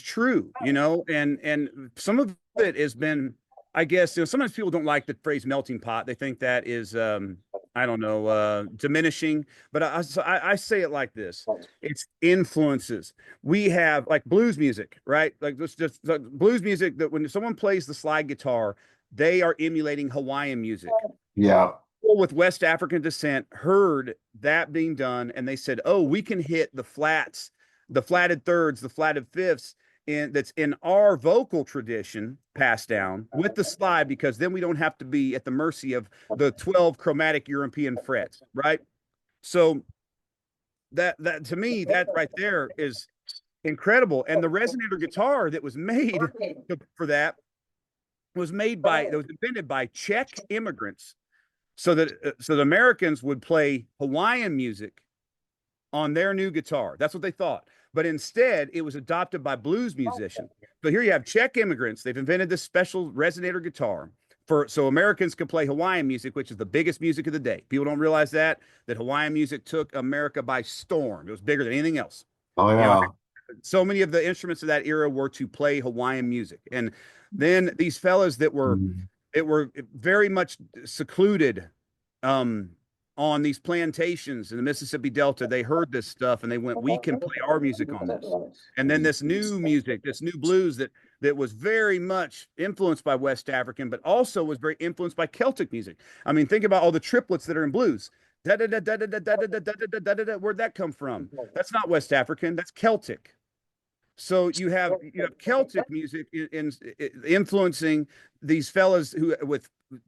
true, and some of it has been, I guess, sometimes people don't like the phrase melting pot. They think that is, I don't know, diminishing, but I say it like this. It's influences. We have like blues music, right? Like this just blues music, that when someone plays the slide guitar, they are emulating Hawaiian music. Yeah. People with West African descent heard that being done, and they said, "Oh, we can hit the flats, the flatted thirds, the flatted fifths, and that's in our vocal tradition passed down with the slide, because then we don't have to be at the mercy of the 12 chromatic European frets, right?" So that to me, that right there is incredible. And the resonator guitar that was made for that was invented by Czech immigrants, so the Americans would play Hawaiian music on their new guitar. That's what they thought. But instead, it was adopted by blues musicians. So here you have Czech immigrants. They've invented this special resonator guitar so Americans can play Hawaiian music, which is the biggest music of the day. People don't realize that Hawaiian music took America by storm. It was bigger than anything else. Oh, yeah. So many of the instruments of that era were to play Hawaiian music. And then these fellas that were very much secluded, on these plantations in the Mississippi Delta, they heard this stuff and they went, "We can play our music on this." And then this new music, this new blues that was very much influenced by West African, but also was very influenced by Celtic music. I mean, think about all the triplets that are in blues. Da da da da da da da da da da da da da. Where'd that come from? That's not West African. That's Celtic. So you have Celtic music influencing these fellas who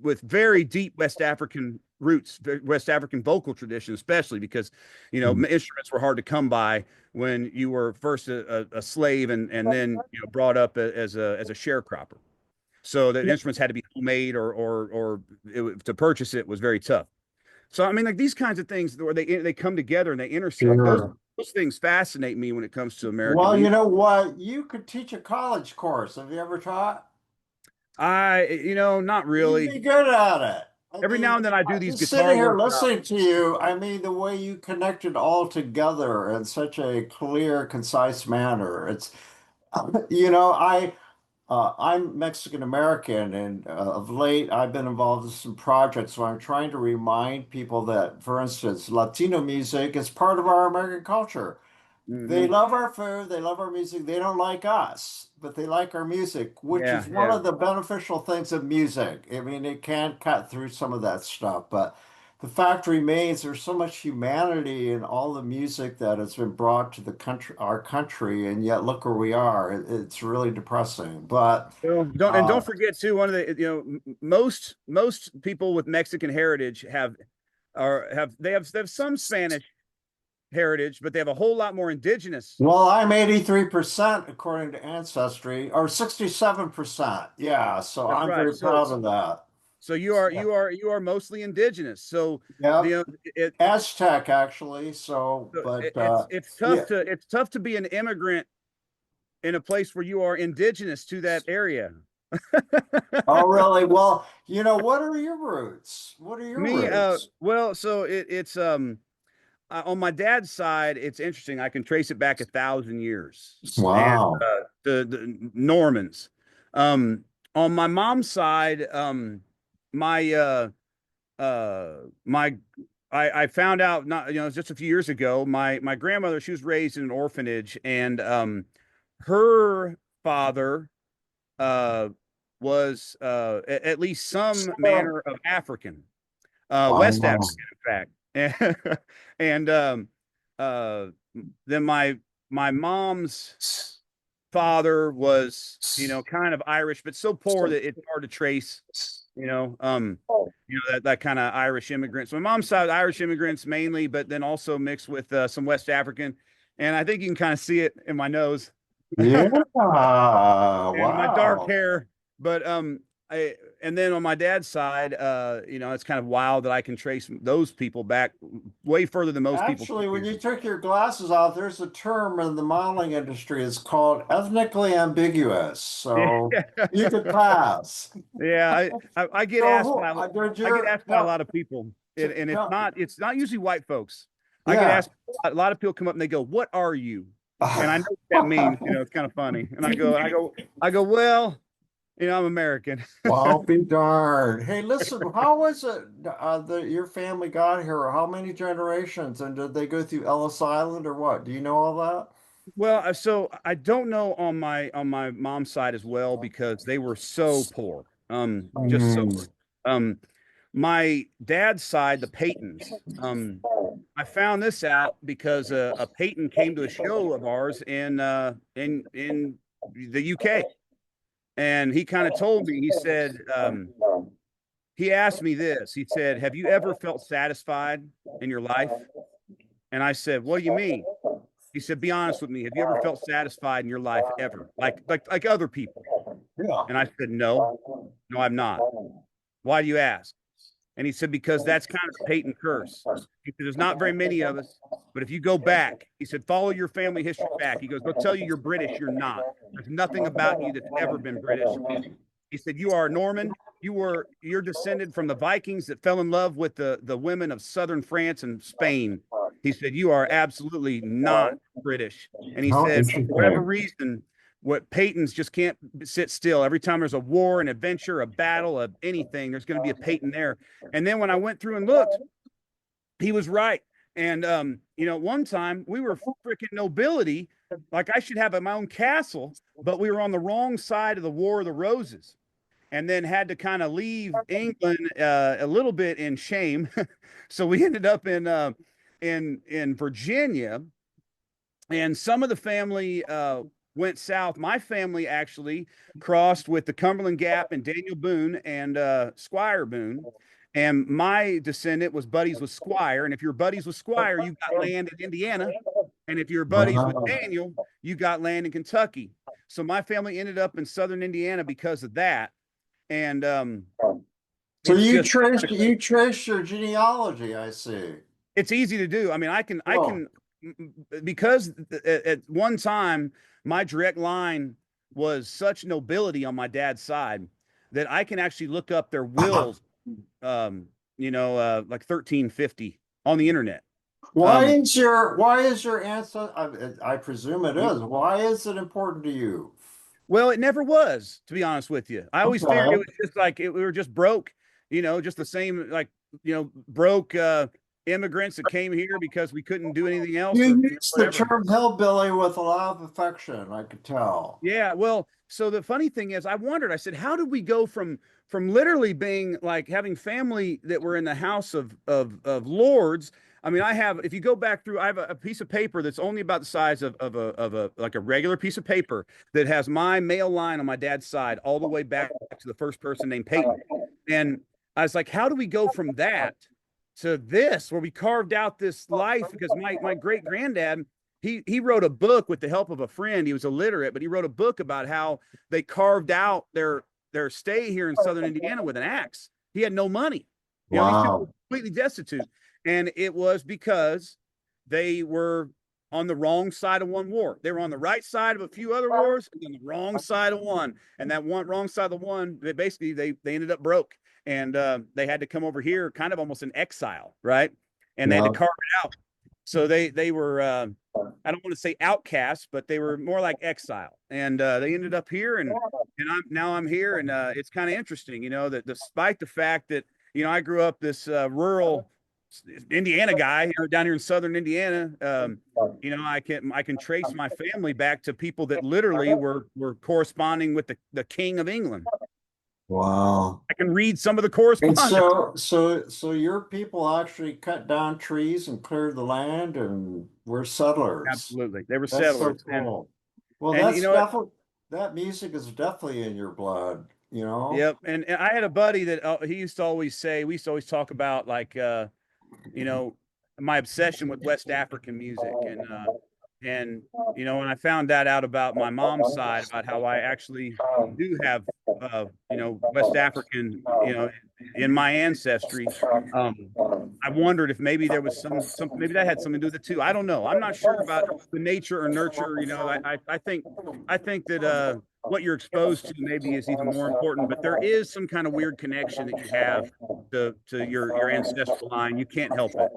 with very deep West African roots, West African vocal tradition, especially because instruments were hard to come by when you were first a slave and then brought up as a sharecropper. So the instruments had to be homemade or to purchase it was very tough. So I mean, like these kinds of things where they come together and they intersect. Sure. Those things fascinate me when it comes to American Well, you music. know what? You could teach a college course. Have you ever taught? Not You'd really. be good at it. I Every now mean, and then I do these just guitar sitting here workshops. listening to you, I mean, the way you connected all together in such a clear, concise manner. I'm Mexican American, and of late I've been involved in some projects where I'm trying to remind people that, for instance, Latino music is part of our American culture. They Hmm. love our food, they love our music. They don't like us, but they like our music, which Yeah, is one yeah. of the beneficial things of music. I mean, it can cut through some of that stuff, but the fact remains there's so much humanity in all the music that has been brought to the country, our country, and yet look where we are. It's really depressing. But Well, don't uh, forget too. One of the most people with Mexican heritage have some Spanish heritage, but they have a whole lot more indigenous. well, I'm 83% according to Ancestry, or 67%. Yeah, so That's I'm right. very proud of that. So you are mostly indigenous. So Yeah. the it Aztec actually. So, so but it's yeah. tough to be an immigrant in a place where you are indigenous to that area. Oh, really? Well, what are your roots? What are your Me, roots? well, so it's on my dad's side, it's interesting. I can trace it back 1,000 years, and Wow. the Normans. On my mom's side, my my I found out, not just a few years ago. My grandmother, she was raised in an orphanage, and her father uh was at least some manner of African, West African, Wow. in fact. and and then my mom's father was, kind of Irish, but so poor that it's hard to trace, that kind of Irish immigrants. My mom's side, Irish immigrants mainly, but then also mixed with some West African. And I think you can kind of see it in my nose. Yeah. And my dark Wow. hair. But and then on my dad's side, it's kind of wild that I can trace those people back way further than most people Actually, when can. you took your glasses off, there's a term in the modeling industry. It's called ethnically ambiguous. So you could pass. Yeah, I get So asked who, by did I get your, asked by a lot of people, and tell, it's not usually white folks. I get yeah. asked a lot of people come up and they go, "What are you?" And I know what that means. It's kind of funny. And I go, well, I'm American. Well, be darned. Hey, listen, how was it that your family got here? How many generations? And did they go through Ellis Island or what? Do you know all that? Well, so I don't know on my mom's side as well because they were so poor. Just so Hmm. poor. My dad's side, the Peytons. I found this out because a Peyton came to a show of ours in the UK, and he kind of told me. He said, he asked me this. He said, "Have you ever felt satisfied in your life?" And I said, "What do you mean?" He said, "Be honest with me. Have you ever felt satisfied in your life ever, like other people?" Yeah. And I said, "No, no, I'm not." "Why do you ask?" And he said, "Because that's kind of the Peyton curse." He said, "There's not very many of us, but if you go back," he said, "follow your family history back." He goes, "They'll tell you you're British. You're not. There's nothing about you that's ever been British." He said, "You are Norman. You're descended from the Vikings that fell in love with the women of southern France and Spain." He said, "You are absolutely not British." And he How said, for whatever interesting. reason, what Peytons just can't sit still. Every time there's a war, an adventure, a battle, of anything, there's going to be a Peyton there. And then when I went through and looked, he was right. And one time we were freaking nobility, like I should have my own castle, but we were on the wrong side of the War of the Roses, and then had to kind of leave England a little bit in shame. So we ended up in Virginia, and some of the family went south. My family actually crossed with the Cumberland Gap and Daniel Boone and Squire Boone. And my descendant was buddies with Squire. And if you're buddies with Squire, you got land in Indiana. And if you're buddies with Wow. Daniel, you got land in Kentucky. So my family ended up in southern Indiana because of that. And So it's just you traced your genealogy, I see. it's easy to do. I mean, I Well, can because at one time my direct line was such nobility on my dad's side that I can actually look up their wills, like 1350 on the internet. Um, why is your ancestor, I presume it is. Why is it important to you? well, it never was, to be honest with you. I always figured it Okay. was just like we were just broke, just the same, like, broke immigrants that came here because we couldn't do anything else You or use the whatever. term hillbilly with a lot of affection, I could tell. Yeah, well, so the funny thing is, I wondered. I said, how did we go from literally being like having family that were in the house of lords? I mean, if you go back through, I have a piece of paper that's only about the size of a like a regular piece of paper that has my male line on my dad's side all the way back to the first person named Peyton. And I was like, how do we go from that to this, where we carved out this life? Because my great granddad, he wrote a book with the help of a friend. He was illiterate, but he wrote a book about how they carved out their stay here in southern Indiana with an axe. He had no money. These people were Wow. completely destitute. And it was because they were on the wrong side of one war. They were on the right side of a few other wars and on the wrong side of one. And that one wrong side of the one, they ended up broke. And they had to come over here kind of almost in exile, right? And they had to Yeah. carve it out. So they were I don't want to say outcasts, but they were more like exile. And they ended up here, and I'm here, and it's kind of interesting, that despite the fact that I grew up this rural Indiana guy, down here in southern Indiana. I can trace my family back to people that literally were corresponding with the King of England. Wow. can read some of the And correspondence. so your people actually cut down trees and cleared the land and were settlers. Absolutely, they were That's so settlers, cool. Well, and you that's know what? definitely that music is definitely in your blood, you know? Yep. And I had a buddy that he used to always say, we used to always talk about like you know, my obsession with West African music, and when I found that out about my mom's side, about how I actually do have West African in my ancestry. I wondered if maybe there was some maybe that had something to do with it too. I don't know. I'm not sure about the nature or nurture. I think that what you're exposed to maybe is even more important, but there is some kind of weird connection that you have to your ancestral line. You can't help it.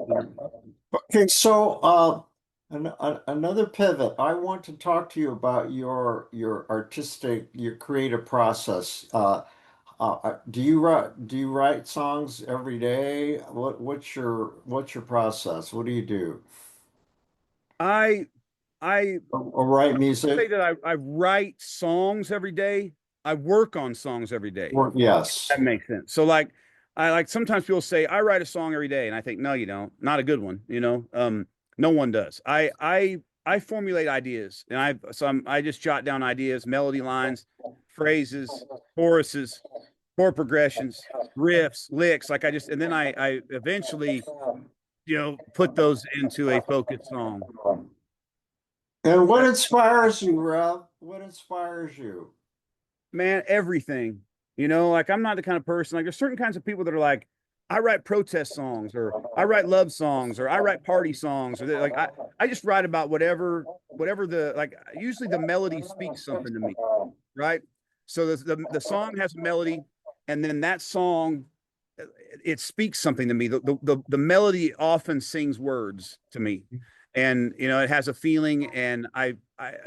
Okay, so another pivot. I want to talk to you about your artistic, your creative process. Do you write songs every day? What's your process? What do you do? I I Or write say music? that I write songs every day. I work on songs every day. Yes. That makes sense. So like sometimes people say I write a song every day, and I think no, you don't. Not a good one. No one does. I formulate ideas, and I just jot down ideas, melody lines, phrases, choruses, chord progressions, riffs, licks. Like and then I eventually put those into a focused song. And what inspires you, Rev? What inspires you? Man, everything. Like I'm not the kind of person, like there's certain kinds of people that are like, I write protest songs, or I write love songs, or I write party songs, or like I just write about whatever the like usually the melody speaks something to me, right? So the song has a melody, and then that song it speaks something to me. The melody often sings words to me, and it has a feeling, and I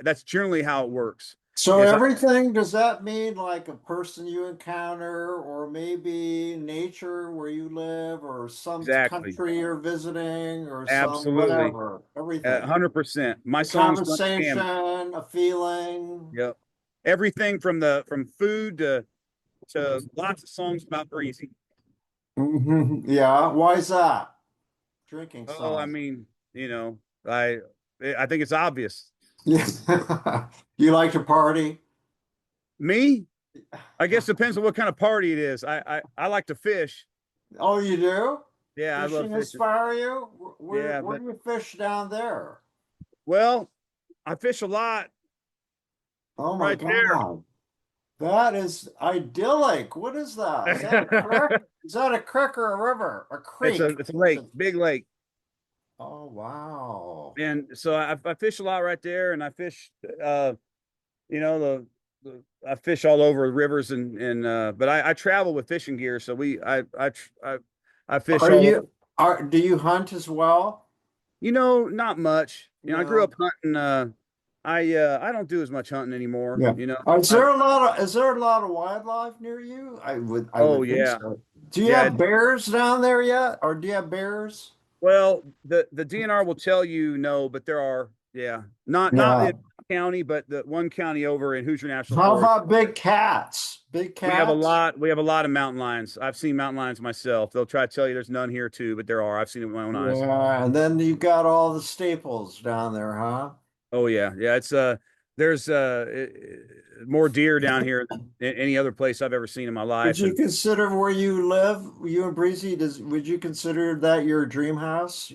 that's generally how it works. So Is everything, does that mean like a person you encounter, or maybe nature where you live, or some Exactly. country you're visiting, or some Absolutely. whatever, everything. 100%. My A songs run the conversation, gamut. a feeling. Yep. Everything from food to lots of songs about breezy. Yeah, why is that? Drinking Oh, I song. mean, I I think it's obvious. Yeah. You like to party? Me, I guess depends on what kind of party it is. I like to fish. Oh, you do? Yeah, I love Fishing fishing. inspire you? Where Yeah, where but do you fish down there? well, I fish a lot Oh my right there. God. That is idyllic. What is that? Is that a creek? Is that a creek or a river? A It's a creek. it's a lake, big lake. Oh, wow. And so I fish a lot right there, and I fish you know the I fish all over rivers, and but I travel with fishing gear, so I fish Are all over. you do you hunt as well? Not much. I grew No. up hunting. I don't do as much hunting anymore. Yeah. Is I there a lot of wildlife near you? I Oh would think yeah, so. Do you yeah. have bears down there yet? Or do you have bears? Well, the DNR will tell you no, but there are. Yeah, not Yeah. in county, but the one county over in Hoosier National How Forest. about big cats? Big We have a cats? lot. We have a lot of mountain lions. I've seen mountain lions myself. They'll try to tell you there's none here too, but there are. I've seen it with my own eyes. Yeah, and then you got all the staples down there, huh? Oh yeah, yeah. It's there's more deer down here than any other place I've ever seen in my Would life, you and consider where you live, you and Breezy, would you consider that your dream house?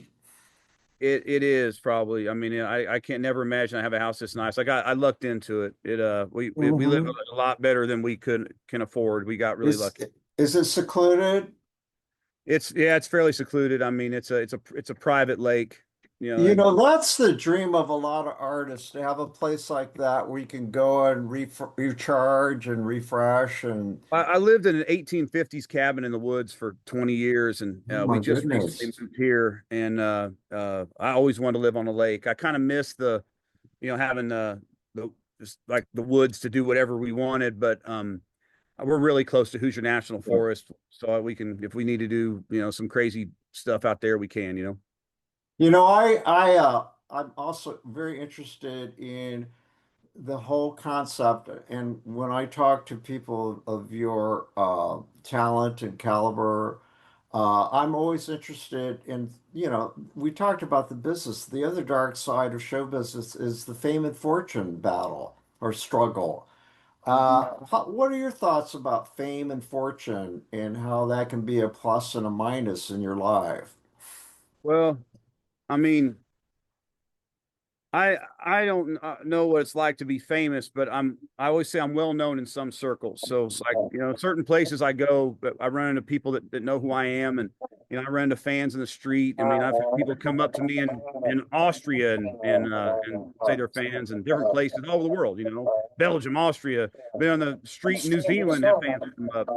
it is probably. I mean, I can't never imagine I have a house this nice. I lucked into it. We live Hmm. a lot better than we can afford. We got really Is lucky. is it secluded? It's fairly secluded. I mean, it's a private lake. You know, that's the dream of a lot of artists to have a place like that where you can go and recharge and refresh and I lived in an 1850s cabin in the woods for 20 years, and oh we my just recently goodness. moved here. And I always wanted to live on a lake. I kind of miss having the just like the woods to do whatever we wanted, but we're really close to Hoosier National Forest, so we can, if we need to do some crazy stuff out there, we can. You know, I'm also very interested in the whole concept, and when I talk to people of your talent and caliber, I'm always interested in, we talked about the business. The other dark side of show business is the fame and fortune battle or struggle. Mhm. What are your thoughts about fame and fortune and how that can be a plus and a minus in your life? Well, I mean, I don't know what it's like to be famous, but I always say I'm well known in some circles. So like, certain places I go, but I run into people that know who I am, and I run into fans in the street. I mean, I've had people come up to me in Austria and say they're fans in different places all over the world. Belgium, Austria. Been on the street in New Zealand, have fans come up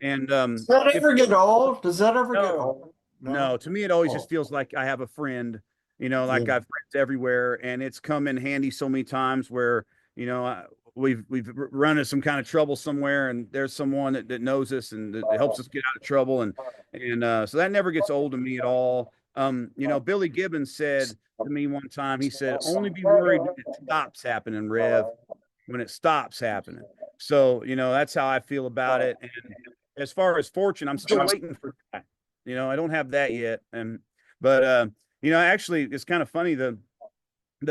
and Does that if ever get old? Does that ever get no, old? No? no, to me, it always Oh, just feels like I have a friend, like yeah. I have friends everywhere. And it's come in handy so many times where, you know, I, we've run into some kind of trouble somewhere and there's someone that knows us and that helps us get out of trouble. And so that never gets old to me at all. Billy Gibbons said to me one time, he said, only be worried when it stops happening, Rev, when it stops happening. So, that's how I feel about it. And as far as fortune, I'm still waiting for that. I don't have that yet. But actually, it's kind of funny. The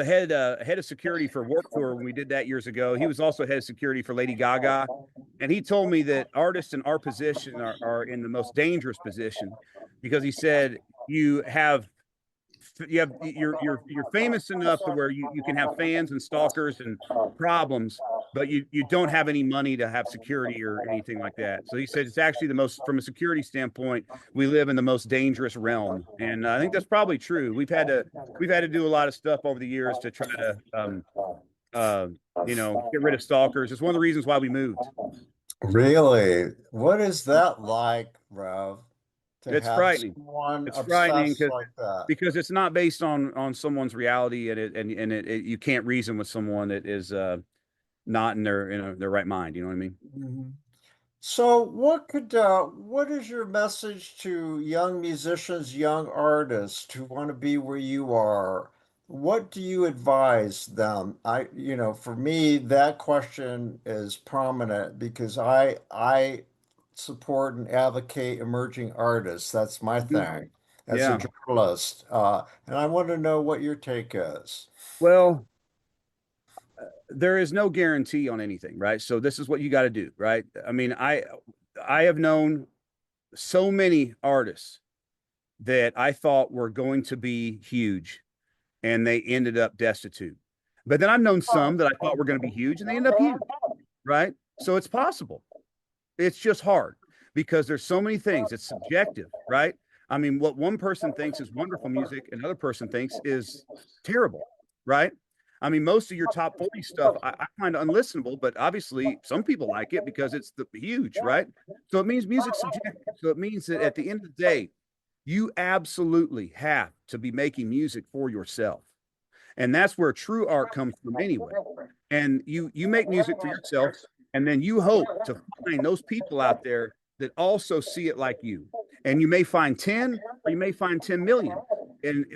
head of security for Warped Tour when we did that years ago, he was also head of security for Lady Gaga, and he told me that artists in our position are in the most dangerous position because he said you have you're famous enough to where you can have fans and stalkers and problems, but you don't have any money to have security or anything like that. So he said it's actually the most, from a security standpoint, we live in the most dangerous realm, and I think that's probably true. We've had to do a lot of stuff over the years to try to uh get rid of stalkers. It's one of the reasons why we moved. Really? What is that like, Rev, to It's have frightening. someone It's frightening obsessed because like that? it's not based on someone's reality, and you can't reason with someone that is not in their right mind. You know what I mean? Mhm. So, what is your message to young musicians, young artists who want to be where you are? What do you advise them? For me, that question is prominent because I support and advocate emerging artists. That's my Mhm. thing as a Yeah. journalist. And I want to know what your take is. Well, there is no guarantee on anything, right? So this is what you got to do, right? I mean, I have known so many artists that I thought were going to be huge, and they ended up destitute. But then I've known some that I thought were going to be huge, and they end up huge, right? So it's possible. It's just hard because there's so many things. It's subjective, right? I mean, what one person thinks is wonderful music, another person thinks is terrible, right? I mean, most of your top 40 stuff I find unlistenable, but obviously some people like it because it's the huge, right? So it means music's subjective. So it means that at the end of the day, you absolutely have to be making music for yourself. And that's where true art comes from anyway. And you make music for yourself, and then you hope to find those people out there that also see it like you. And you may find 10 or you may find 10 million.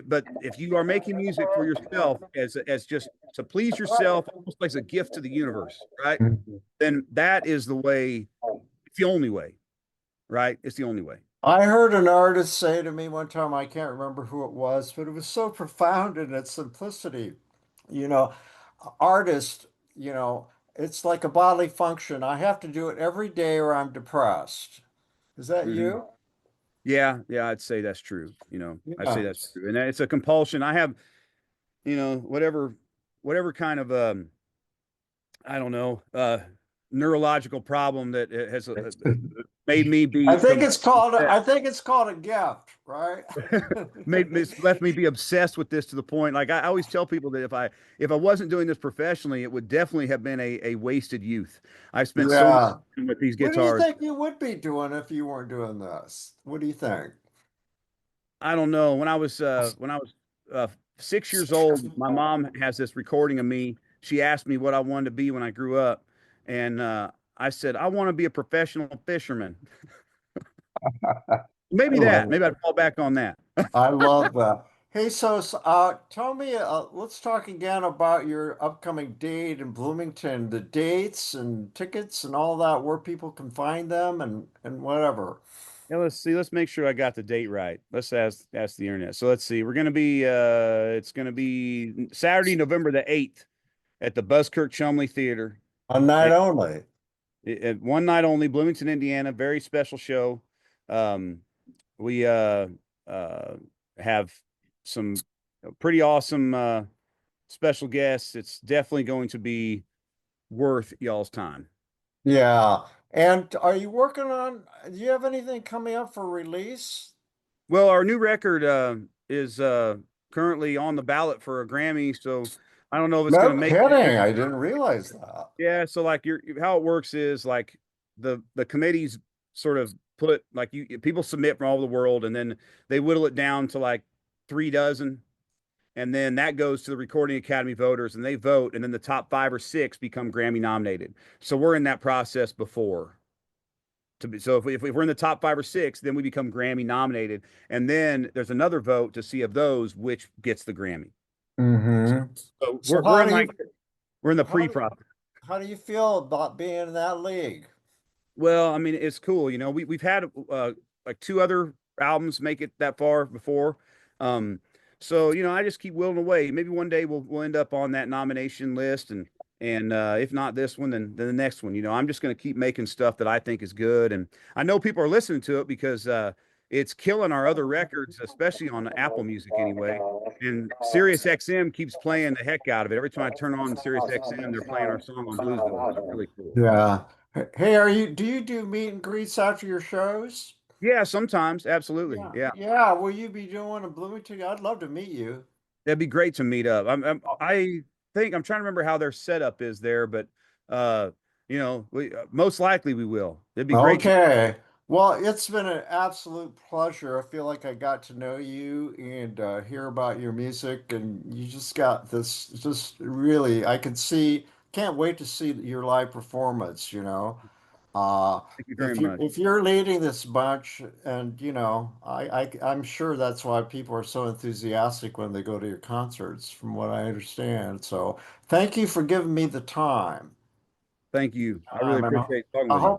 But if you are making music for yourself as just to please yourself, almost like a gift to the universe, right? Then that is the way, it's the only way, right? It's the only way. I heard an artist say to me one time, I can't remember who it was, but it was so profound in its simplicity. You know, artist, you know, it's like a bodily function. I have to do it every day or I'm depressed. Is that Hmm. you? Yeah, I'd say that's true. I'd say Yeah. that's true. And it's a compulsion. I have, whatever kind of I don't know, neurological problem that has made me be I think it's called a gift, right? it's left me be obsessed with this to the point. Like I always tell people that if I wasn't doing this professionally, it would definitely have been a wasted youth. I spent so much Yeah. time with these What do you guitars. think you would be doing if you weren't doing this? What do you think? I don't know. When I was 6 years old, my mom has this recording of me. She asked me what I wanted to be when I grew up, and I said I want to be a professional fisherman. I Maybe love that. it. Maybe I'd fall back on that. I love that. Hey, tell me, let's talk again about your upcoming date in Bloomington, the dates and tickets and all that, where people can find them and whatever. Yeah, let's see. Let's make sure I got the date right. Let's ask the internet. So let's see. It's gonna be Saturday, November the 8th at the Buskirk Chumley Theater. A night only. One night only, Bloomington, Indiana. Very special show. Um, we have some pretty awesome special guests. It's definitely going to be worth y'all's time. Yeah. And are you do you have anything coming up for release? Well, our new record is currently on the ballot for a Grammy, so I don't know if it's No going to make kidding. it. I didn't realize that. Yeah, so like how it works is like the committees sort of put like people submit from all over the world, and then they whittle it down to like 3 dozen, and then that goes to the Recording Academy voters, and they vote, and then the top 5 or 6 become Grammy nominated. So we're in that process before. So if we're in the top 5 or 6, then we become Grammy nominated, and then there's another vote to see of those which gets the Grammy. Mm-hmm. So So we're in the how do pre-process. how do you feel about being in that league? Well, I mean, it's cool. We've had like 2 other albums make it that far before. Um, so I just keep willing away. Maybe one day we'll end up on that nomination list, and if not this one, then the next one. I'm just going to keep making stuff that I think is good, and I know people are listening to it because it's killing our other records, especially on Apple Music anyway. And Sirius XM keeps playing the heck out of it. Every time I turn on Sirius XM, they're playing our song on Bluesville. It's really cool. Yeah. Hey, do you do meet and greets after your shows? Yeah, sometimes, absolutely. Yeah. Yeah, Yeah, will you be doing in Bloomington? I'd love to meet you. that'd be great to meet up. I think I'm trying to remember how their setup is there, but we most likely we will. It'd be great to. Okay. Well, it's been an absolute pleasure. I feel like I got to know you and hear about your music, and you just got this, just really, can't wait to see your live performance, you know. Thank you very much. If you're leading this bunch, and I'm sure that's why people are so enthusiastic when they go to your concerts, from what I understand. So thank you for giving me the time. Thank you. I really And appreciate talking I with you.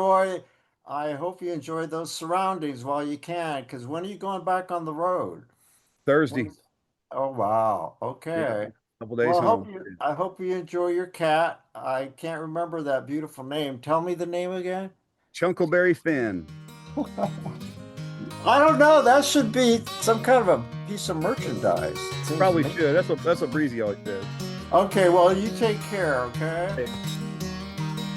hope I hope you enjoy those surroundings while you can, because when are you going back on the road? Thursday. When- Oh wow. Yeah, Okay. a couple days home. I hope you enjoy your cat. I can't remember that beautiful name. Tell me the name again. Chunkleberry Finn. I don't know. That should be some kind of a piece of merchandise. It seems Probably to me. should. That's what Breezy always says. Okay, well, you take care, okay?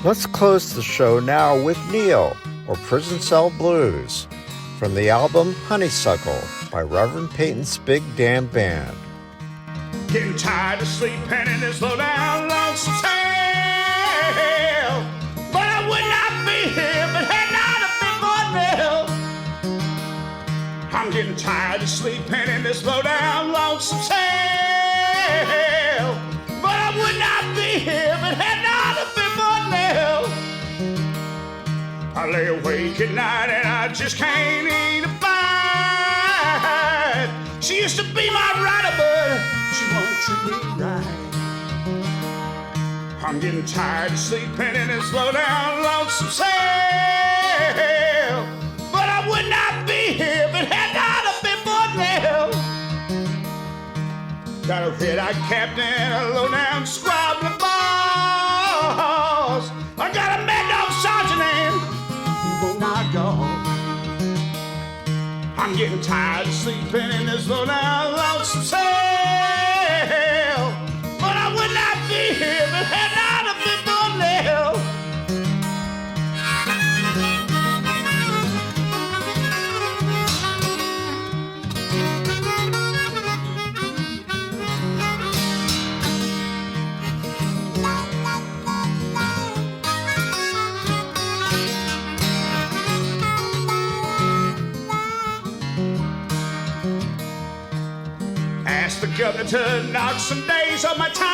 Let's close the show now with Neil, or Prison Cell Blues, from the album Honeysuckle by Reverend Peyton's Big Damn Band. Getting tired of sleeping in this low down lonesome cell. But I would not be here if it had not been for Nell. I'm getting tired of sleeping in this low down lonesome cell. But I would not be here if it had not been for Nell. I lay awake at night and I just can't eat a bite. She used to be my rider, but she won't treat me right. I'm getting tired of sleeping in this low down lonesome cell. But I would not be here if it had not been for Nell. Got a red-eyed captain, a low down squabbling boss. I got a mad dog sergeant and he will not go. I'm getting tired of sleeping in this low down lonesome cell. But I would not be here if it had not been for Nell. Asked the governor to knock some days off my time.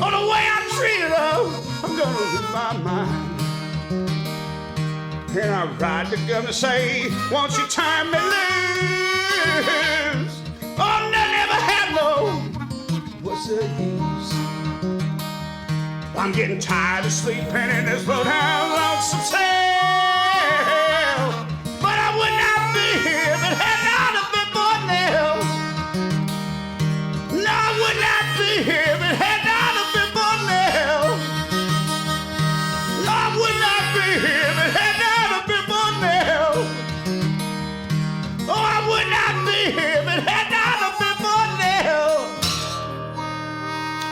On the way I'm treated, oh, I'm gonna lose my mind. And I ride the gun and say, won't you turn me loose? Oh, no, never had no. What's the use? I'm getting tired of sleeping in this roadhouse lonesome cell. But I would not be here if it had not have been for nails. No, I would not be here if it had not have been for nails. No, I would not be here if it had not have been for nails. Oh, I would not be here if it had not have been for nails.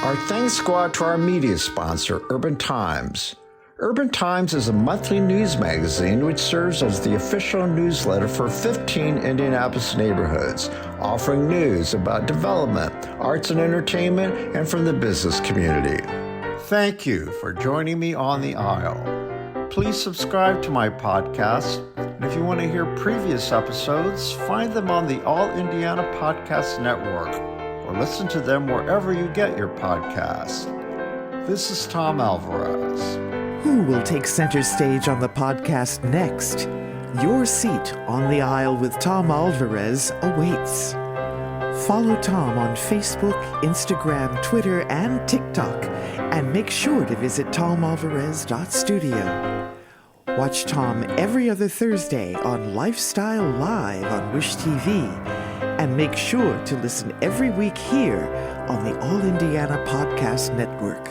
Our thanks go out to our media sponsor, Urban Times. Urban Times is a monthly news magazine which serves as the official newsletter for 15 Indianapolis neighborhoods, offering news about development, arts and entertainment, and from the business community. Thank you for joining me on the aisle. Please subscribe to my podcast, and if you want to hear previous episodes, find them on the All Indiana Podcast Network, or listen to them wherever you get your podcasts. This is Tom Alvarez. Who will take center stage on the podcast next? Your seat on the aisle with Tom Alvarez awaits. Follow Tom on Facebook, Instagram, Twitter, and TikTok, and make sure to visit tomalvarez.studio. Watch Tom every other Thursday on Lifestyle Live on Wish TV, and make sure to listen every week here on the All Indiana Podcast Network.